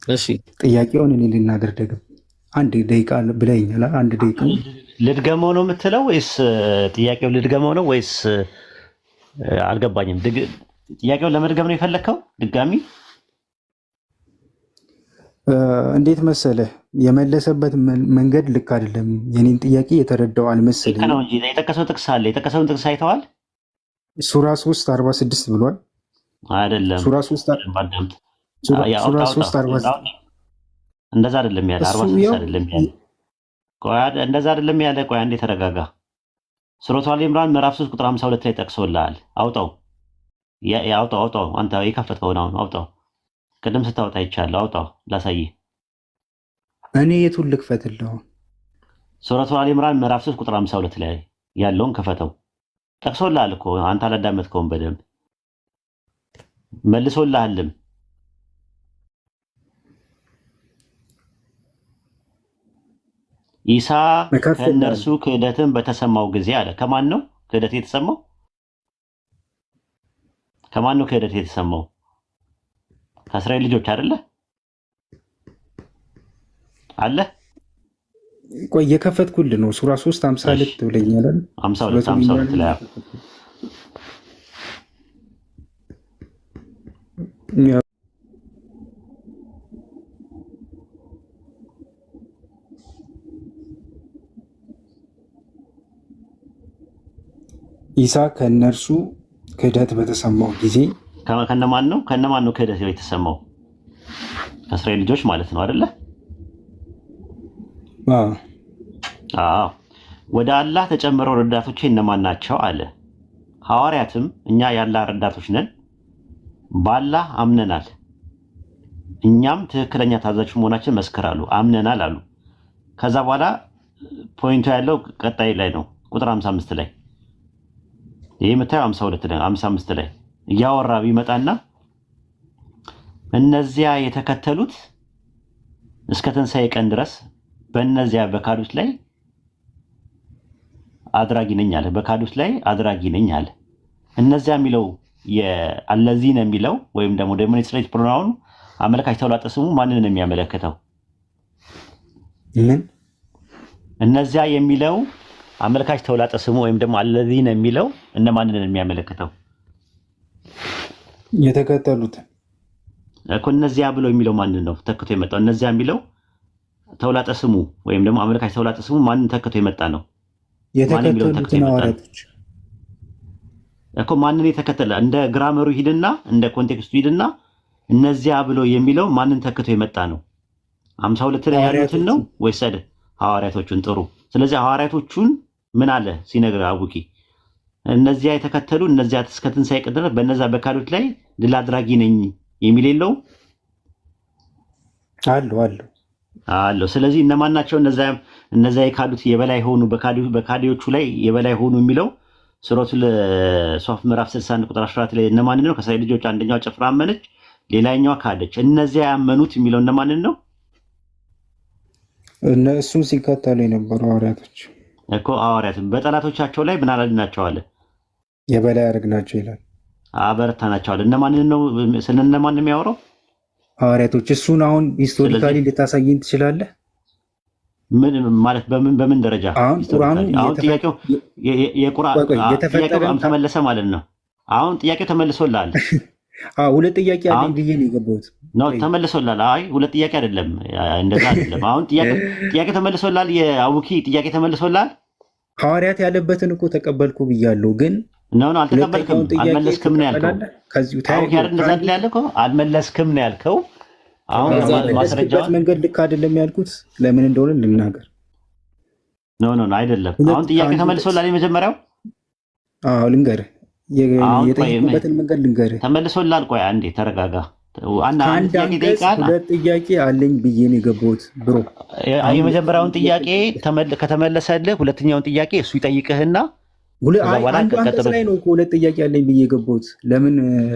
S6: እሺ
S8: ጥያቄውን እኔ ልናገር ደግሞ 1 ደቂቃ ብለኸኛል። 1 ደቂቃ
S3: ልድገመው ነው የምትለው ወይስ ጥያቄው ልድገመው ነው ወይስ አልገባኝም። ጥያቄውን ለመድገም ነው የፈለከው? ድጋሚ
S8: እንዴት መሰለህ የመለሰበት መንገድ ልክ አይደለም። የኔን ጥያቄ የተረዳው አልመሰለኝ
S3: ነው እንጂ የጠቀሰው ጥቅስ አለ። የጠቀሰውን ጥቅስ አይተዋል?
S8: ሱራ 3:46 ብሏል
S3: አይደለም?
S8: ሱራ 3:46
S3: እንደዛ አይደለም ያለ 46 አይደለም ያለ። ቆይ እንደዛ አይደለም ያለ። ቆይ አንዴ ተረጋጋ። ሱረቱ አሊ ኢምራን ምዕራፍ 3 ቁጥር 52 ላይ ጠቅሶልሃል። አውጣው አውጣው። አንተ የከፈትከው ነው አውጣው። ቅድም ስታወጣ ይቻላል። አውጣው ላሳይህ።
S8: እኔ የቱን ልክፈትልህ?
S3: ሱረቱ አሊ ኢምራን ምዕራፍ 3 ቁጥር 52 ላይ ያለውን ከፈተው። ጠቅሶልሃል እኮ አንተ አላዳመጥከውም በደንብ መልሶልሃልም። ኢሳ ከእነርሱ ክህደትን በተሰማው ጊዜ አለ። ከማን ነው ክህደት የተሰማው? ከማን ነው ክህደት የተሰማው? ከእስራኤል ልጆች አይደለ አለ።
S8: ቆይ የከፈትኩልህ ነው ሱራ 3:52 ብለኛል።
S3: 52 ላይ
S8: ኢሳ ከእነርሱ ክህደት በተሰማው ጊዜ
S3: ከነማን ነው ክህደት የተሰማው? ከእስራኤል ልጆች ማለት ነው አይደለ? አዎ። ወደ አላህ ተጨምረው ረዳቶቼ እነማን ናቸው አለ። ሐዋርያትም እኛ የአላህ ረዳቶች ነን፣ በአላህ አምነናል፣ እኛም ትክክለኛ ታዛዦች መሆናችን መስክራሉ፣ አምነናል አሉ። ከዛ በኋላ ፖይንቱ ያለው ቀጣይ ላይ ነው፣ ቁጥር 55 ላይ። ይህ የምታየው 52 ላይ 55 ላይ እያወራ ቢመጣና እነዚያ የተከተሉት እስከ ትንሣኤ ቀን ድረስ በእነዚያ በካዱት ላይ አድራጊ ነኝ አለ። በካዱት ላይ አድራጊ ነኝ አለ። እነዚያ የሚለው የአለዚነ የሚለው ወይም ደግሞ ዴሞንስትሬት ፕሮናውን አመልካች ተውላጠ ስሙ ማንን ነው የሚያመለክተው?
S8: ምን
S3: እነዚያ የሚለው አመልካች ተውላጠ ስሙ ወይም ደግሞ አለዚነ የሚለው እነማንን ነው የሚያመለክተው?
S8: የተከተሉት
S3: እኮ። እነዚያ ብሎ የሚለው ማንን ነው ተክቶ የመጣው? እነዚያ የሚለው ተውላጠ ስሙ ወይም ደግሞ አመልካች ተውላጠ ስሙ ማንን ተክቶ የመጣ ነው?
S8: የተከተሉትን ሐዋርያቶች
S3: እኮ። ማንን የተከተለ? እንደ ግራመሩ ሂድና እንደ ኮንቴክስቱ ሂድና እነዚያ ብሎ የሚለው ማንን ተክቶ የመጣ ነው? 52 ላይ ያሉትን ነው ወይስ ሐዋርያቶቹን? ጥሩ። ስለዚህ ሐዋርያቶቹን ምን አለ ሲነግር አቡኪ? እነዚያ የተከተሉ እነዚያ እስከ ትንሣኤ ቀን ድረስ በእነዛ በካዱት ላይ ድል አድራጊ ነኝ የሚል የለው አለው። ስለዚህ እነማን ናቸው እነዚያ የካዱት የበላይ ሆኑ በካዲዎቹ ላይ የበላይ ሆኑ የሚለው ሱረቱል ሷፍ ምዕራፍ 61 ቁጥር 14 ላይ እነማን ነው? ከእስራኤል ልጆች አንደኛው ጭፍራ አመነች፣ ሌላኛዋ ካደች። እነዚያ ያመኑት የሚለው እነማንን ነው?
S8: እነሱን ሲከተሉ የነበሩ ሐዋርያቶች
S3: እኮ። ሐዋርያት በጠላቶቻቸው ላይ ምን አላልናቸዋለ?
S8: የበላይ አደረግናቸው ይላል።
S3: አበረታናቸዋል። እነማንን ነው? ስለነማን ነው የሚያወራው?
S8: ሐዋርያቶች። እሱን አሁን ሂስቶሪካሊ ልታሳየኝ ትችላለህ?
S3: ምን ማለት በምን ደረጃ? አሁን ጥያቄው ተመለሰ ማለት ነው። አሁን ጥያቄው ተመልሶልሃል።
S8: ሁለት ጥያቄ አለኝ ብዬ ነው የገባሁት።
S3: ተመልሶላል። አይ ሁለት ጥያቄ አይደለም፣ እንደዛ አይደለም። አሁን ጥያቄ ተመልሶላል። የአቡኪ ጥያቄ ተመልሶላል።
S8: ሐዋርያት ያለበትን እኮ ተቀበልኩ ብያለሁ፣ ግን
S3: አልተቀበልክም፣ አልመለስክም ነው ያልከው። አልመለስክም ነው ያልከው። አሁን ማስረጃውን
S8: መንገድ ልክ አይደለም ያልኩት ለምን እንደሆነ ልናገር።
S3: አይደለም። አሁን ጥያቄ ተመልሶላል። የመጀመሪያው
S8: ልንገርህ፣ የጠየቁበትን መንገድ ልንገርህ።
S3: ተመልሶላል። ቆይ አንዴ ተረጋጋ።
S8: ከአንድ አንቀጽ ሁለት ጥያቄ አለኝ ብዬ ነው የገባሁት ብሮ።
S3: የመጀመሪያውን ጥያቄ ከተመለሰልህ ሁለተኛውን ጥያቄ እሱ ይጠይቅህና
S8: አንዱ አንቀጽ ላይ ነው ሁለት ጥያቄ አለኝ ብዬ የገባሁት። ለምን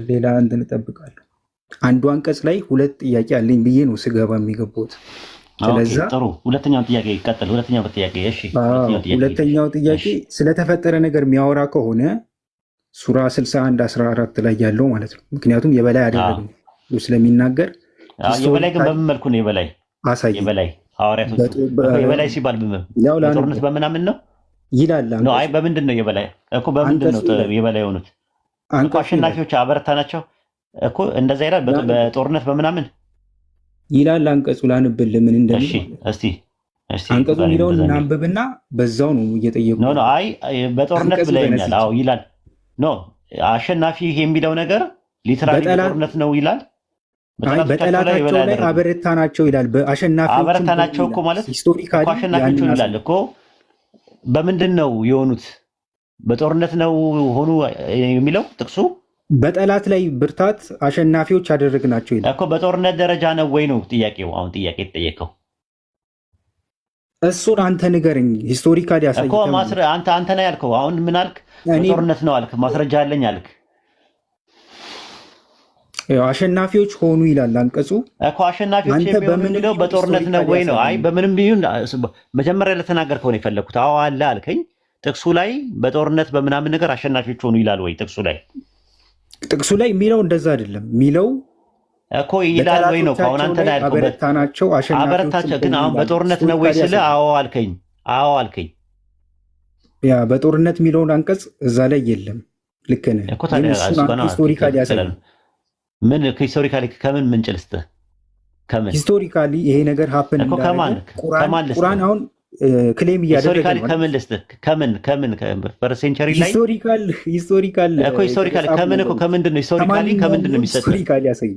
S8: ሌላ እንትን እጠብቃለሁ? አንዱ አንቀጽ ላይ ሁለት ጥያቄ አለኝ ብዬ ነው ስገባ የሚገባሁት። ስለዚህ
S3: ጥሩ፣ ሁለተኛውን ጥያቄ ይቀጥል። ሁለተኛው ጥያቄ እሺ፣
S8: ሁለተኛው ጥያቄ ስለተፈጠረ ነገር የሚያወራ ከሆነ ሱራ 61:14 ላይ ያለው ማለት ነው። ምክንያቱም የበላይ አደረግን ስለሚናገር
S3: የበላይ ግን በምን መልኩ ነው የበላይ
S8: አሳይ?
S3: የበላይ ሐዋርያቶች የበላይ ሲባል በጦርነት በምናምን ነው
S8: ይላል።
S3: አይ በምንድን ነው የበላይ እኮ በምንድን ነው የበላይ የሆኑት? አሸናፊዎች አበረታ ናቸው እኮ እንደዛ ይላል። በጦርነት በምናምን
S8: ይላል አንቀጹ። ላንብልህ ምን እንደሚል
S3: እስቲ
S8: አንቀጹ የሚለውን እናንብብና በዛው ነው እየጠየቁ
S3: ነው። አይ በጦርነት ብለኛል። አዎ ይላል። አሸናፊ የሚለው ነገር ሊትራሊ በጦርነት ነው ይላል።
S8: በጠላታቸው ላይ አበረታ ናቸው ይላል። በአሸናፊዎች
S3: አበረታ ናቸው እኮ ማለት ሂስቶሪካሊ አሸናፊዎች ይላል እኮ። በምንድን ነው የሆኑት? በጦርነት ነው ሆኑ የሚለው ጥቅሱ።
S8: በጠላት ላይ ብርታት አሸናፊዎች አደረግናቸው ይላል
S3: እኮ። በጦርነት ደረጃ ነው ወይ ነው ጥያቄው? አሁን ጥያቄ የተጠየቀው
S8: እሱን አንተ ንገረኝ። ሂስቶሪካሊ ያሳይ
S3: እኮ አንተ ነው ያልከው። አሁን ምን አልክ? በጦርነት ነው አልክ። ማስረጃ አለኝ አልክ።
S8: አሸናፊዎች ሆኑ ይላል አንቀጹ
S3: እኮ። አሸናፊዎች የሚሆነው በጦርነት ነው ወይ ነው? አይ በምንም ቢሆን መጀመሪያ ለተናገርከው ነው የፈለኩት። አዎ አለ አልከኝ። ጥቅሱ ላይ በጦርነት በምናምን ነገር አሸናፊዎች ሆኑ ይላል ወይ? ጥቅሱ ላይ
S8: የሚለው እንደዛ አይደለም የሚለው
S3: እኮ ይላል ወይ ነው? አሁን አንተ ላይ ያልከው
S8: አበረታናቸው
S3: አበረታቸው፣ ግን አሁን በጦርነት ነው ወይ ስለ አዎ አልከኝ። አዎ አልከኝ።
S8: ያ በጦርነት የሚለውን አንቀጽ እዛ ላይ የለም። ልክ ነህ
S3: እኮ። ታዲያ
S8: ሂስቶሪካሊ ያሳያል።
S3: ምን ሂስቶሪካሊ ከምን ምንጭ ልስጥህ? ከምን
S8: ሂስቶሪካሊ ይሄ ነገር ሀፕን
S3: እኮ ከማን
S8: ቁርአን አሁን ክሌም እያደረገ ነው።
S3: ከምን ልስጥህ? ከምን በሴንቸሪ ላይ
S8: ሂስቶሪካል
S3: እኮ ሂስቶሪካሊ ከምን እኮ ከምንድን ነው ሂስቶሪካሊ ከምንድን ነው የሚሰጠው?
S8: ሂስቶሪካሊ ያሳይ።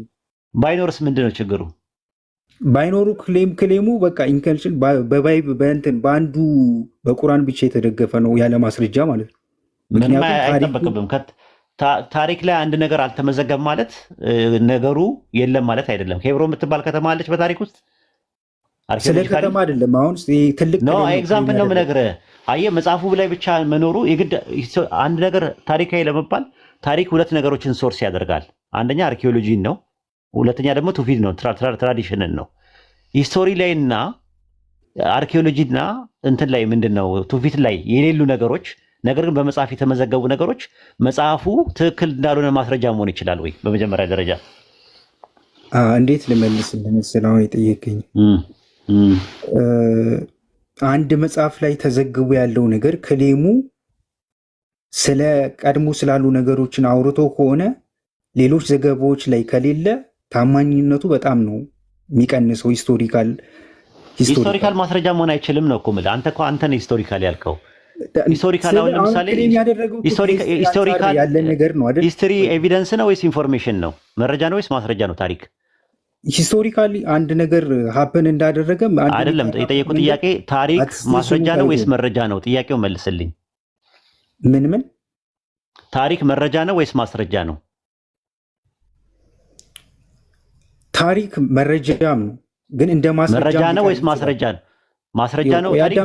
S3: ባይኖርስ ምንድን ነው ችግሩ?
S8: ባይኖሩ ክሌሙ በቃ ኢንከልሽን በእንትን በአንዱ በቁርአን ብቻ የተደገፈ ነው ያለ ማስረጃ ማለት ነው።
S3: ምንም አይጠበቅብም። ታሪክ ላይ አንድ ነገር አልተመዘገብ ማለት ነገሩ የለም ማለት አይደለም። ኬብሮን የምትባል ከተማ አለች በታሪክ ውስጥ።
S8: ስለ ከተማ አይደለም አሁን ትልቅ
S3: ኤግዛምፕል ነው የምነግርህ። አየህ መጽሐፉ ላይ ብቻ መኖሩ የግድ አንድ ነገር ታሪካዊ ለመባል ታሪክ ሁለት ነገሮችን ሶርስ ያደርጋል። አንደኛ አርኪኦሎጂን ነው፣ ሁለተኛ ደግሞ ትውፊት ነው፣ ትራዲሽንን ነው። ሂስቶሪ ላይ እና አርኪኦሎጂና እንትን ላይ ምንድን ነው ትውፊት ላይ የሌሉ ነገሮች ነገር ግን በመጽሐፍ የተመዘገቡ ነገሮች መጽሐፉ ትክክል እንዳልሆነ ማስረጃ መሆን ይችላል ወይ? በመጀመሪያ ደረጃ
S8: እንዴት ልመልስልህ መሰለህ? አሁን የጠየቀኝ አንድ መጽሐፍ ላይ ተዘግቦ ያለው ነገር ክሌሙ ስለ ቀድሞ ስላሉ ነገሮችን አውርቶ ከሆነ ሌሎች ዘገባዎች ላይ ከሌለ ታማኝነቱ በጣም ነው የሚቀንሰው።
S3: ሂስቶሪካል ማስረጃ መሆን አይችልም ነው እኮ የምልህ። አንተ እኮ አንተ ነህ ሂስቶሪካል ያልከው። ሂስቶሪካል አሁን ለምሳሌ ሂስቶሪካል
S8: ያለ ነገር ነው አይደል?
S3: ሂስትሪ ኤቪደንስ ነው ወይስ ኢንፎርሜሽን ነው? መረጃ ነው ወይስ ማስረጃ ነው? ታሪክ
S8: ሂስቶሪካሊ አንድ ነገር ሀፕን እንዳደረገ
S3: አይደለም የጠየቁት ጥያቄ። ታሪክ ማስረጃ ነው ወይስ መረጃ ነው? ጥያቄው መልስልኝ።
S8: ምን
S3: ታሪክ መረጃ ነው ወይስ ማስረጃ ነው?
S8: ታሪክ መረጃም ነው፣ ግን እንደ
S3: መረጃ ነው ወይስ ማስረጃ ነው? ማስረጃ ነው ታሪክ።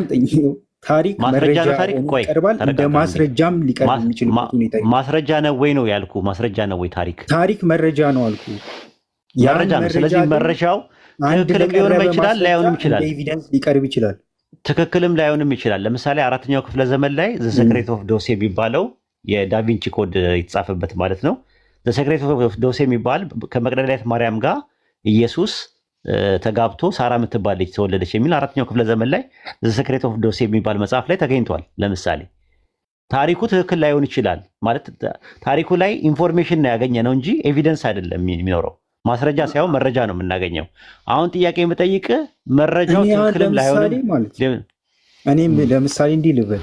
S8: ታሪክ
S3: ማስረጃ ነው ታሪክ። ቆይ
S8: እንደ ማስረጃም ሊቀርብ የሚችልበት ሁኔታ
S3: ማስረጃ ነው ወይ ነው ያልኩ? ማስረጃ ነው ወይ ታሪክ?
S8: ታሪክ መረጃ ነው አልኩ።
S3: መረጃ ነው። ስለዚህ መረጃው ትክክልም ሊሆንም ይችላል ላይሆንም ይችላል።
S8: ኤቪደንስ ሊቀርብ ይችላል፣
S3: ትክክልም ላይሆንም ይችላል። ለምሳሌ 4ኛው ክፍለ ዘመን ላይ ዘ ሴክሬት ኦፍ ዶሴ የሚባለው የዳቪንቺ ኮድ የተጻፈበት ማለት ነው። ዘ ሴክሬት ኦፍ ዶሴ የሚባል ከመቅደላዊት ማርያም ጋር ኢየሱስ ተጋብቶ ሳራ የምትባል ልጅ ተወለደች የሚል 4ኛው ክፍለ ዘመን ላይ ዘ ሴክሬት ኦፍ ዶሴ የሚባል መጽሐፍ ላይ ተገኝቷል። ለምሳሌ ታሪኩ ትክክል ላይሆን ይችላል ማለት ታሪኩ ላይ ኢንፎርሜሽን ነው ያገኘ ነው እንጂ ኤቪደንስ አይደለም የሚኖረው። ማስረጃ ሳይሆን መረጃ ነው የምናገኘው። አሁን ጥያቄ የምጠይቅ መረጃው ትክክልም ላይሆንም
S8: እኔም ለምሳሌ እንዲህ ልበል፣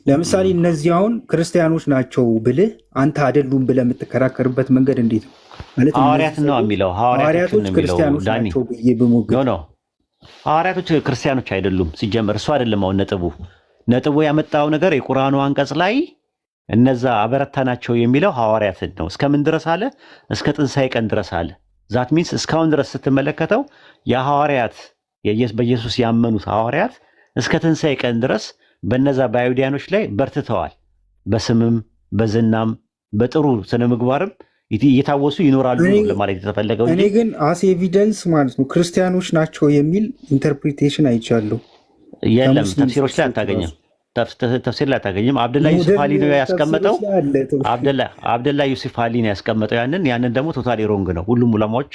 S8: ለምሳሌ እነዚህ አሁን ክርስቲያኖች ናቸው ብልህ አንተ አይደሉም ብለህ የምትከራከርበት መንገድ እንዴት ነው? ማለት
S3: ሐዋርያት ነው የሚለው ሐዋርያቶች ክርስቲያኖች ናቸው ብዬ ብሞግት
S8: ነው።
S3: ሐዋርያቶች ክርስቲያኖች አይደሉም ሲጀመር። እሱ አይደለም አሁን ነጥቡ ያመጣው ነገር የቁርአኑ አንቀጽ ላይ እነዛ አበረታናቸው የሚለው ሐዋርያትን ነው። እስከምን ድረስ አለ? እስከ ትንሣኤ ቀን ድረስ አለ። ዛት ሚንስ እስካሁን ድረስ ስትመለከተው የሐዋርያት በኢየሱስ ያመኑት ሐዋርያት እስከ ትንሣኤ ቀን ድረስ በነዛ በአይሁዳኖች ላይ በርትተዋል። በስምም በዝናም በጥሩ ስነ ምግባርም እየታወሱ ይኖራሉ ለማለት የተፈለገው እንጂ
S8: እኔ ግን አስ ኤቪደንስ ማለት ነው ክርስቲያኖች ናቸው የሚል ኢንተርፕሪቴሽን አይቻለሁ።
S3: የለም ተፍሲሮች ላይ አታገኝም። ተፍሲር ላይ አታገኝም። አብደላ ዩሱፍ አሊ ነው ያስቀመጠው። አብደላ ዩሱፍ አሊ ነው ያስቀመጠው። ያንን ደግሞ ቶታሊ ሮንግ ነው። ሁሉም ዑለማዎች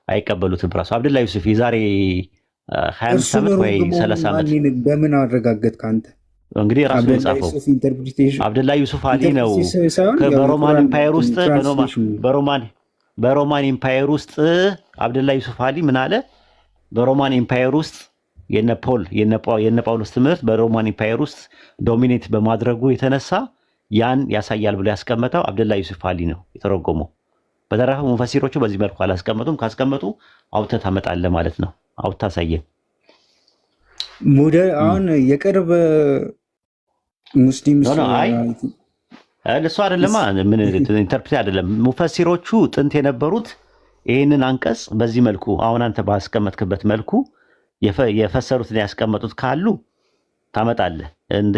S3: አይቀበሉትም። ራሱ አብደላ ዩሱፍ የዛሬ 25 ዓመት ወይ 30 ዓመት
S8: በምን አረጋገጥ ካንተ
S3: እንግዲህ ራሱ የጻፈው አብደላ ዩሱፍ አሊ ነው። በሮማን ኢምፓየር ውስጥ በሮማን ኢምፓየር ውስጥ አብደላ ዩሱፍ አሊ ምን አለ? በሮማን ኢምፓየር ውስጥ የነ ጳውሎስ ትምህርት በሮማን ኢምፓየር ውስጥ ዶሚኔት በማድረጉ የተነሳ ያን ያሳያል ብሎ ያስቀመጠው አብደላ ዩሱፍ አሊ ነው የተረጎመው። በተረፈ ሙፈሲሮቹ በዚህ መልኩ አላስቀመጡም። ካስቀመጡ አውጥተህ ታመጣለህ ማለት ነው። አውጥተህ አሳየን።
S8: አሁን የቅርብ ሙስሊም
S3: እሱ አይደለማ ምን ኢንተርፕሬት አይደለም። ሙፈሲሮቹ ጥንት የነበሩት ይህንን አንቀጽ በዚህ መልኩ አሁን አንተ ባስቀመጥክበት መልኩ የፈሰሩትን ያስቀመጡት ካሉ ታመጣለህ።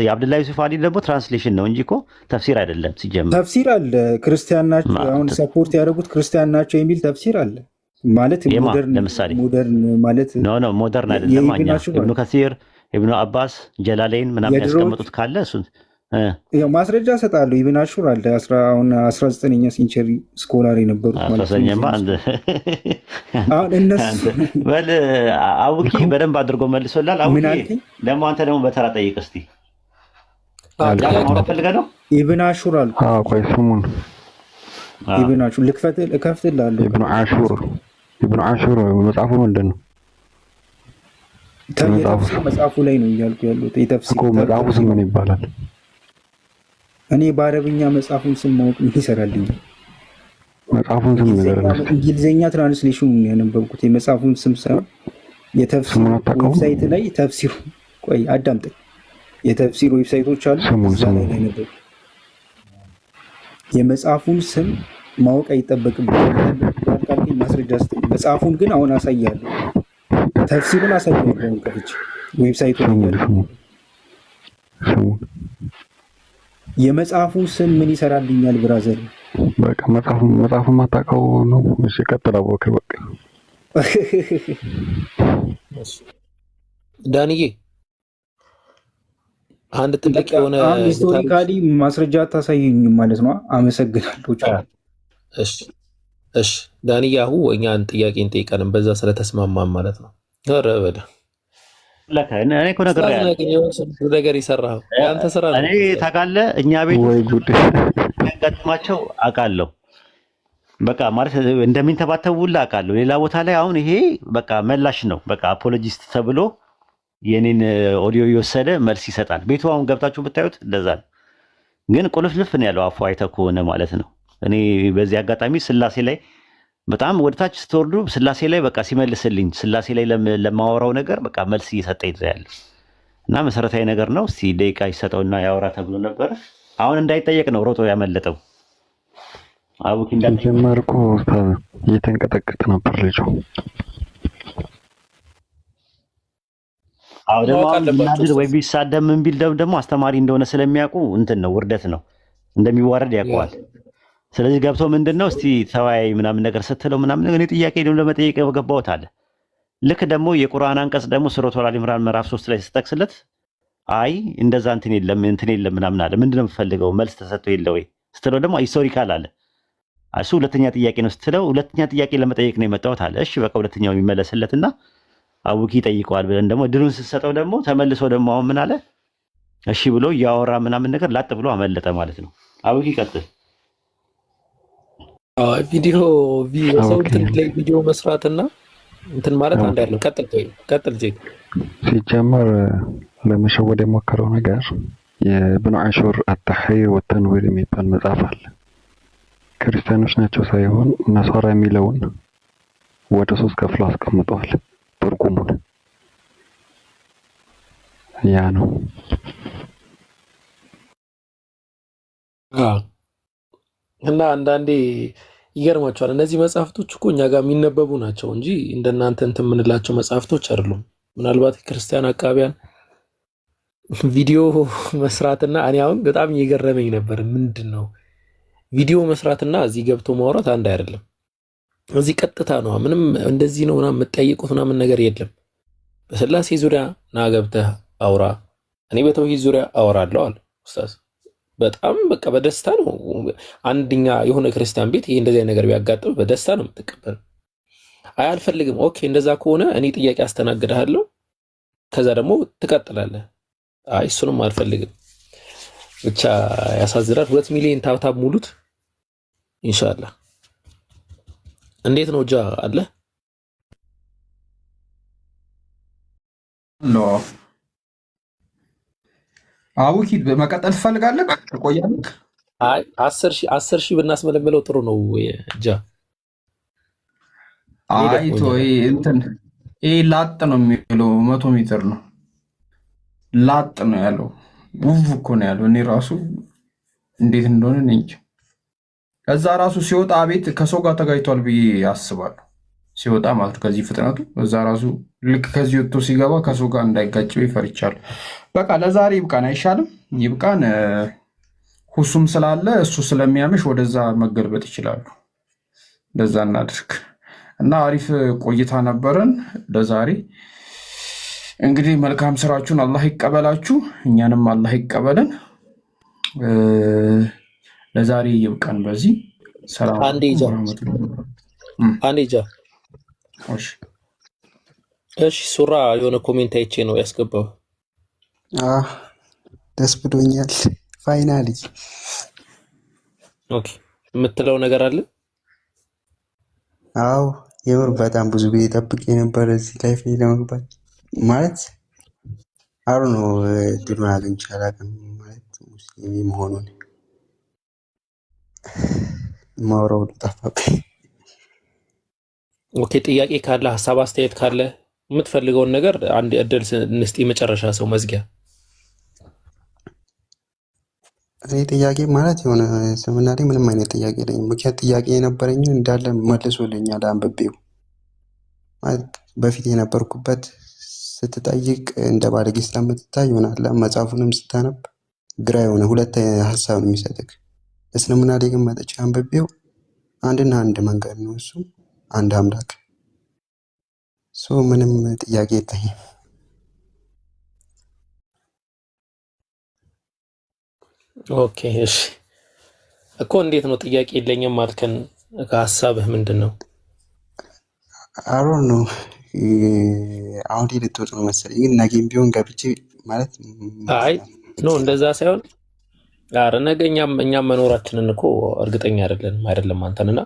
S3: የአብደላ ዩሱፍ አሊ ደግሞ ትራንስሌሽን ነው እንጂ እኮ ተፍሲር አይደለም። ሲጀምር ተፍሲር
S8: አለ። ክርስቲያን ናቸው አሁን ሰፖርት ያደረጉት ክርስቲያን ናቸው የሚል ተፍሲር አለ ማለት ሞደርን ማለት
S3: ኖ ሞደርን አይደለም። ኢብኑ ከሲር፣ ኢብኑ አባስ፣ ጀላሌን ምናምን ያስቀመጡት ካለ እሱን
S8: ያው ማስረጃ ሰጣለሁ። ኢብኑ አሹር አለ 19ኛ ሴንቸሪ ስኮላር የነበሩት ማለት ነው። አሁን እነሱ
S3: በል አውቂ በደንብ አድርጎ መልሶላል። አውቂ ደግሞ አንተ ደግሞ በተራ ጠይቅ እስቲ። ፈልገህ ነው
S8: ኢብኑ አሹር አልኩ።
S7: ቆይ ስሙን
S8: ኢብኑ አሹር እከፍትልሃለሁ።
S7: ኢብኑ አሹር መጽሐፉ ምንድን ነው?
S8: መጽሐፉ ላይ ነው እያልኩ ያሉት። የተፍሲር
S7: መጽሐፉ ስም ምን ይባላል?
S8: እኔ በአረብኛ መጽሐፉን ስም ማወቅ ምን ይሰራልኝ?
S7: መጽሐፉን ስም ነገር ነው።
S8: እንግሊዝኛ ትራንስሌሽን ነው ያነበብኩት። የመጽሐፉን ስም ሳይሆን የተፍሲር ዌብሳይት ላይ ተፍሲሩ ቆይ አዳምጠኝ። የተፍሲር ዌብሳይቶች አሉ። እዛ ላይ ነበር። የመጽሐፉን ስም ማወቅ አይጠበቅብኝም። ማስረጃ ስጠኝ። መጽሐፉን ግን አሁን አሳያለሁ። ተፍሲሩን አሳያለሁ። ከፍቼ ዌብሳይቱን የመጽሐፉን ስም ምን ይሰራልኛል? ብራዘር
S7: በቃ መጽሐፉን ማታውቀው ነው። እሺ ቀጥል። አቦከ በቃ
S6: ዳንዬ አንድ ትልቅ የሆነ
S8: ሂስቶሪካሊ ማስረጃ አታሳየኝም ማለት ነው። አመሰግናለሁ።
S6: እሺ ዳንዬ አሁን እኛን ጥያቄ እንጠይቀንም በዛ ስለተስማማን ማለት ነው። ኧረ በለ
S3: እኔ እኮ
S6: ነገር ይሰራው ያንተ ስራ ነው።
S3: እኔ ታውቃለህ እኛ ቤት ገጥማቸው አውቃለሁ። በቃ ማለት እንደሚንተባተቡላ አውቃለሁ። ሌላ ቦታ ላይ አሁን ይሄ በቃ መላሽ ነው። በቃ አፖሎጂስት ተብሎ የኔን ኦዲዮ እየወሰደ መልስ ይሰጣል። ቤቱ አሁን ገብታችሁ ብታዩት እንደዛ ነው። ግን ቁልፍልፍ ነው ያለው አፉ አይተህ ከሆነ ማለት ነው። እኔ በዚህ አጋጣሚ ስላሴ ላይ በጣም ወደታች ስትወርዱ ስላሴ ላይ በቃ ሲመልስልኝ ስላሴ ላይ ለማወራው ነገር በቃ መልስ እየሰጠ ይዛያል እና መሰረታዊ ነገር ነው። እስቲ ደቂቃ ይሰጠውና ያወራ ተብሎ ነበር። አሁን እንዳይጠየቅ ነው ሮጦ ያመለጠው። አቡኪ
S7: እንደጀመርኩ እየተንቀጠቀጠ ነበር ልጁ።
S3: አዎ ደግሞ ወይ ቢሳደብ ምን ቢል ደግሞ አስተማሪ እንደሆነ ስለሚያውቁ እንትን ነው ውርደት ነው እንደሚዋረድ ያውቀዋል። ስለዚህ ገብቶ ምንድነው እስቲ ተወያይ ምናምን ነገር ስትለው ምናምን እኔ ጥያቄ ነው ለመጠየቅ የገባሁት አለ። ልክ ደግሞ የቁርአን አንቀጽ ደግሞ ሱረቱል አሊ ኢምራን ምዕራፍ 3 ላይ ስትጠቅስለት አይ እንደዛ እንትን የለም ምናምን አለ። ምንድነው የምትፈልገው መልስ ተሰጥቶ የለ ወይ ስትለው ደግሞ ሂስቶሪካል አለ። እሱ ሁለተኛ ጥያቄ ነው ስትለው ሁለተኛ ጥያቄ ለመጠየቅ ነው የመጣሁት አለ። እሺ በቃ ሁለተኛው የሚመለስለትና አቡኪ ጠይቀዋል ብለን ደግሞ ድሉን ስትሰጠው ደግሞ ተመልሶ ደግሞ አሁን ምን አለ? እሺ ብሎ እያወራ ምናምን ነገር ላጥ ብሎ አመለጠ ማለት ነው። አቡኪ ቀጥል።
S6: ቪዲዮ ሰው እንትን ላይ ቪዲዮ መስራትና እንትን ማለት አንድ አይደለም። ቀጥል ጄክ።
S9: ሲጀመር ለመሸወድ የሞከረው ነገር የኢብኑ አሹር አተሕሪር ወተንዊር የሚባል መጽሐፍ አለ። ክርስቲያኖች ናቸው ሳይሆን ነሷራ የሚለውን ወደ 3 ከፍሎ አስቀምጠዋል ትርጉሙን። ያ ነው።
S6: እና አንዳንዴ ይገርማቸዋል። እነዚህ መጽሐፍቶች እኮ እኛ ጋር የሚነበቡ ናቸው እንጂ እንደናንተ እንትን የምንላቸው መጽሐፍቶች አይደሉም። ምናልባት ክርስቲያን አቃቢያን ቪዲዮ መስራትና እኔ አሁን በጣም እየገረመኝ ነበር። ምንድን ነው ቪዲዮ መስራትና እዚህ ገብቶ ማውራት አንድ አይደለም። እዚህ ቀጥታ ነው፣ ምንም እንደዚህ ነው ምናምን የምትጠይቁት ምናምን ነገር የለም። በስላሴ ዙሪያ ና ገብተህ አውራ፣ እኔ በተውሂድ ዙሪያ አወራለሁ አለ ኡስታዝ። በጣም በቃ በደስታ ነው። አንደኛ የሆነ ክርስቲያን ቤት ይሄ እንደዚህ ነገር ቢያጋጥም በደስታ ነው የምትቀበል። አይ አልፈልግም፣ ኦኬ እንደዛ ከሆነ እኔ ጥያቄ አስተናግድሃለሁ፣ ከዛ ደግሞ ትቀጥላለህ። አይ እሱንም አልፈልግም። ብቻ ያሳዝናል። 2 ሚሊዮን ታብታብ ሙሉት ኢንሻአላህ። እንዴት ነው ጃ አለ
S1: ኖ አቡኪ በመቀጠል ትፈልጋለህ? ትቆያለህ?
S6: አይ 10 ሺህ ብናስመለምለው ጥሩ ነው ጃ።
S1: አይ ቶይ እንትን ላጥ ነው የሚለው 100 ሜትር ነው ላጥ ነው ያለው። ውቭ እኮ ነው ያለው። እኔ ራሱ እንዴት እንደሆነ ነኝ። ከዛ ራሱ ሲወጣ ቤት ከሰው ጋር ተጋጭቷል ብዬ አስባለሁ። ሲወጣ ማለት ከዚህ ፍጥነቱ እዛ ራሱ ልክ ከዚህ ወጥቶ ሲገባ ከሰው ጋር እንዳይጋጭ ይፈርቻል። በቃ ለዛሬ ይብቃን፣ አይሻልም? ይብቃን። ሁሱም ስላለ እሱ ስለሚያምሽ ወደዛ መገልበጥ ይችላሉ። እንደዛ እናድርግ እና አሪፍ ቆይታ ነበረን ለዛሬ። እንግዲህ መልካም ስራችሁን አላህ ይቀበላችሁ፣ እኛንም አላህ ይቀበለን። ለዛሬ ይብቃን። በዚህ ሰላም
S6: አንዴ ጃ እሺ ሱራ የሆነ ኮሜንት አይቼ ነው ያስገባው።
S10: ደስ ብሎኛል ፋይናሊ።
S6: ኦኬ የምትለው ነገር አለ?
S10: አዎ የምር በጣም ብዙ ጊዜ ጠብቄ ነበር እዚህ ላይፍ ላይ ለመግባት። ማለት አሩ ነው ድሉን አግኝቼ አላውቅም። ማለት ሙስሊም መሆኑን ማውራው ጠፋብኝ።
S6: ኦኬ ጥያቄ ካለ ሀሳብ አስተያየት ካለ የምትፈልገውን ነገር አንድ እድል እንስጥ። የመጨረሻ ሰው መዝጊያ።
S10: እኔ ጥያቄ ማለት የሆነ ስምና ላይ ምንም አይነት ጥያቄ የለኝም። ምክንያት ጥያቄ የነበረኝን እንዳለ መልሶልኛል አንብቤው። ማለት በፊት የነበርኩበት ስትጠይቅ እንደ ባለጌ ስለምትታይ ይሆናል። መጽሐፉንም ስታነብ ግራ የሆነ ሁለት ሀሳብ ነው የሚሰጥክ። እስልምና ላይ ግን መጥቼ አንብቤው አንድና አንድ መንገድ ነው፣ እሱ አንድ አምላክ። ምንም ጥያቄ የለኝም።
S6: ኦኬ እሺ እኮ እንዴት ነው ጥያቄ የለኝም ማልከን? ከሀሳብህ ምንድን ነው?
S10: አሮን ነው አሁን ልትወጡ ነው መሰለኝ፣ ግን ነገም ቢሆን ገብቼ ማለት
S6: አይ ኖ እንደዛ ሳይሆን ኧረ ነገ እኛም መኖራችንን እኮ እርግጠኛ አይደለም አንተንና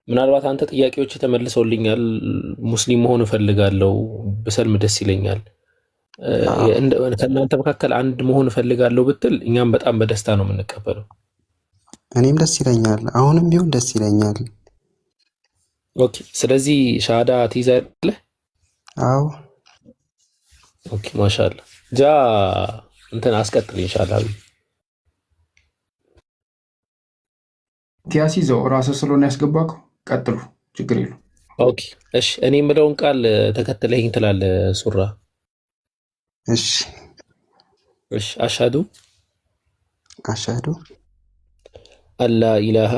S6: ምናልባት አንተ ጥያቄዎች ተመልሰውልኛል፣ ሙስሊም መሆን እፈልጋለሁ፣ በሰልም ደስ ይለኛል፣ ከእናንተ መካከል አንድ መሆን እፈልጋለሁ ብትል እኛም በጣም በደስታ ነው የምንቀበለው።
S10: እኔም ደስ ይለኛል፣ አሁንም ቢሆን ደስ ይለኛል።
S6: ኦኬ ስለዚህ ሻሃዳ ትይዛለህ?
S10: አዎ
S6: ኦኬ ማሻአላ። ጃ እንትን አስቀጥል ኢንሻአላህ።
S1: ያሲዘው ራስህ ስለሆነ ያስገባከው ቀጥሉ፣ ችግር የለውም።
S6: ኦኬ እሺ እኔ የምለውን ቃል ተከትለኝ ትላለህ ሱራ።
S10: እሺ
S6: እሺ አሽሀዱ አላ ኢላሃ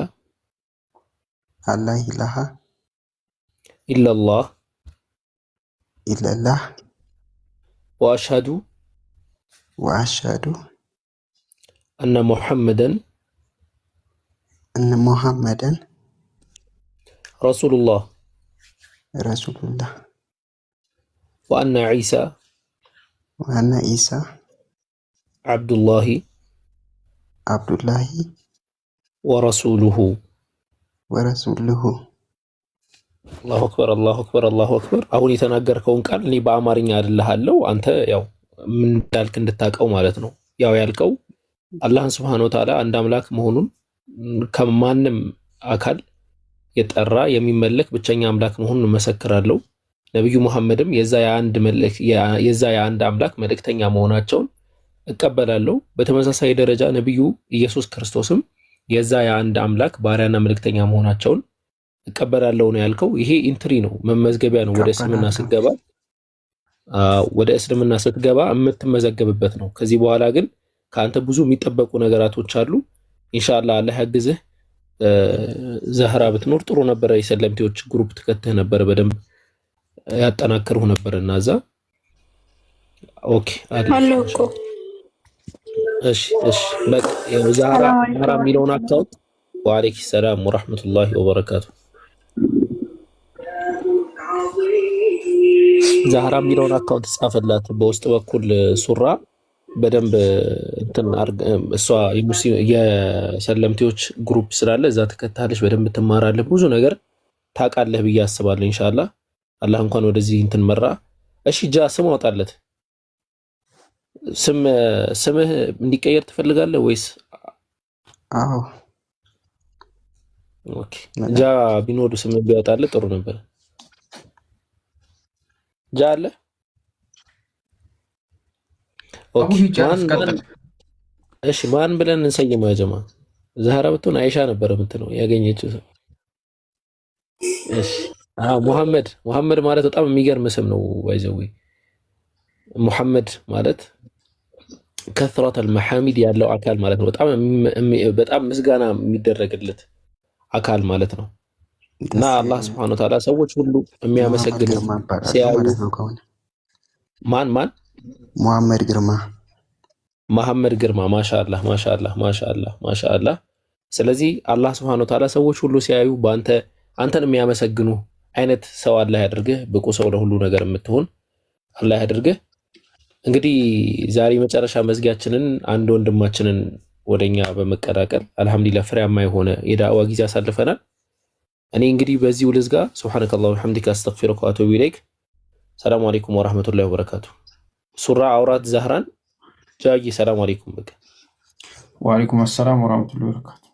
S6: ኢላላህ ወአሽሀዱ አነ ሙሐመደን ረሱሉላህ ወአነ ዒሳ አብዱላሂ ወረሱሉሁ አላሁ አክበር አላሁ አክበር አላሁ አክበር። አሁን የተናገርከውን ቃል እኔ በአማርኛ አይደለሃለሁ አንተ ያው ምን እንዳልክ እንድታውቀው ማለት ነው። ያው ያልከው አላህን ሱብሓነሁ ወተዓላ አንድ አምላክ መሆኑን ከማንም አካል የጠራ የሚመለክ ብቸኛ አምላክ መሆኑን እመሰክራለሁ። ነብዩ መሐመድም የዛ የአንድ አምላክ መልእክተኛ መሆናቸውን እቀበላለሁ። በተመሳሳይ ደረጃ ነብዩ ኢየሱስ ክርስቶስም የዛ የአንድ አምላክ ባሪያና መልእክተኛ መሆናቸውን እቀበላለሁ ነው ያልከው። ይሄ ኢንትሪ ነው፣ መመዝገቢያ ነው። ወደ እስልምና ስትገባ የምትመዘገብበት ነው። ከዚህ በኋላ ግን ከአንተ ብዙ የሚጠበቁ ነገራቶች አሉ። ኢንሻአላህ አላህ ያግዝህ። ዛህራ ብትኖር ጥሩ ነበረ። የሰለምቴዎች ግሩፕ ትከተህ ነበር፣ በደንብ ያጠናክሩህ ነበርና እዛ ኦኬ አለቆ። እሺ በቃ ዛህራ የሚለውን አካውንት ወአለይኩም ሰላም ወራህመቱላሂ ወበረካቱ። ዛህራ የሚለውን አካውንት ጻፈላት በውስጥ በኩል ሱራ በደንብ እንትን እሷ የሰለምቴዎች ግሩፕ ስላለ እዛ ተከታለች። በደንብ ትማራለህ፣ ብዙ ነገር ታውቃለህ ብዬ አስባለሁ። ኢንሻአላህ አላህ እንኳን ወደዚህ እንትን መራ። እሺ ጃ ስም አውጣለት። ስምህ እንዲቀየር ትፈልጋለህ ወይስ?
S10: አዎ
S6: ኦኬ። ጃ ቢኖር ስምህ ቢያወጣልህ ጥሩ ነበር። ጃ አለ። ኦኬ እሺ ማን ብለን እንሰይመው? ያ ጀማ ዛህራ ብትሆን አይሻ ነበር የምትለው ያገኘችው ሰው። እሺ ሙሐመድ ማለት በጣም የሚገርም ስም ነው። ባይዘው ሙሐመድ ማለት ከثرة المحامد ያለው አካል ማለት ነው። በጣም ምስጋና የሚደረግለት አካል ማለት ነው። እና አላህ Subhanahu Wa Ta'ala ሰዎች ሁሉ የሚያመሰግኑ ሲያዩ ማን መሐመድ ግርማ ማሻአላህ። ስለዚህ አላህ Subhanahu Wa Ta'ala ሰዎች ሁሉ ሲያዩ አንተን የሚያመሰግኑ አይነት ሰው አላህ ያድርግህ። ብቁ ሰው ለሁሉ ነገር የምትሆን አላህ ያድርግህ። እንግዲህ ዛሬ መጨረሻ መዝጊያችንን አንድ ወንድማችንን ወደኛ በመቀላቀል አልহামዱሊላህ ፍሬያማ የሆነ የዳዕዋ ጊዜ አሳልፈናል። እኔ እንግዲህ በዚሁ ልዝጋ። ሱብሃነከላሁ ወቢሐምዲከ አስተግፊሩከ ወአቱቡ ኢለይክ። ሰላም አለይኩም ወራህመቱላሂ ወበረካቱ። ሱራ አውራት ዛህራን ጃጊ ሰላም አለይኩም። በቃ
S1: ወአለይኩም ሰላም ወራህመቱላሂ ወበረካቱ።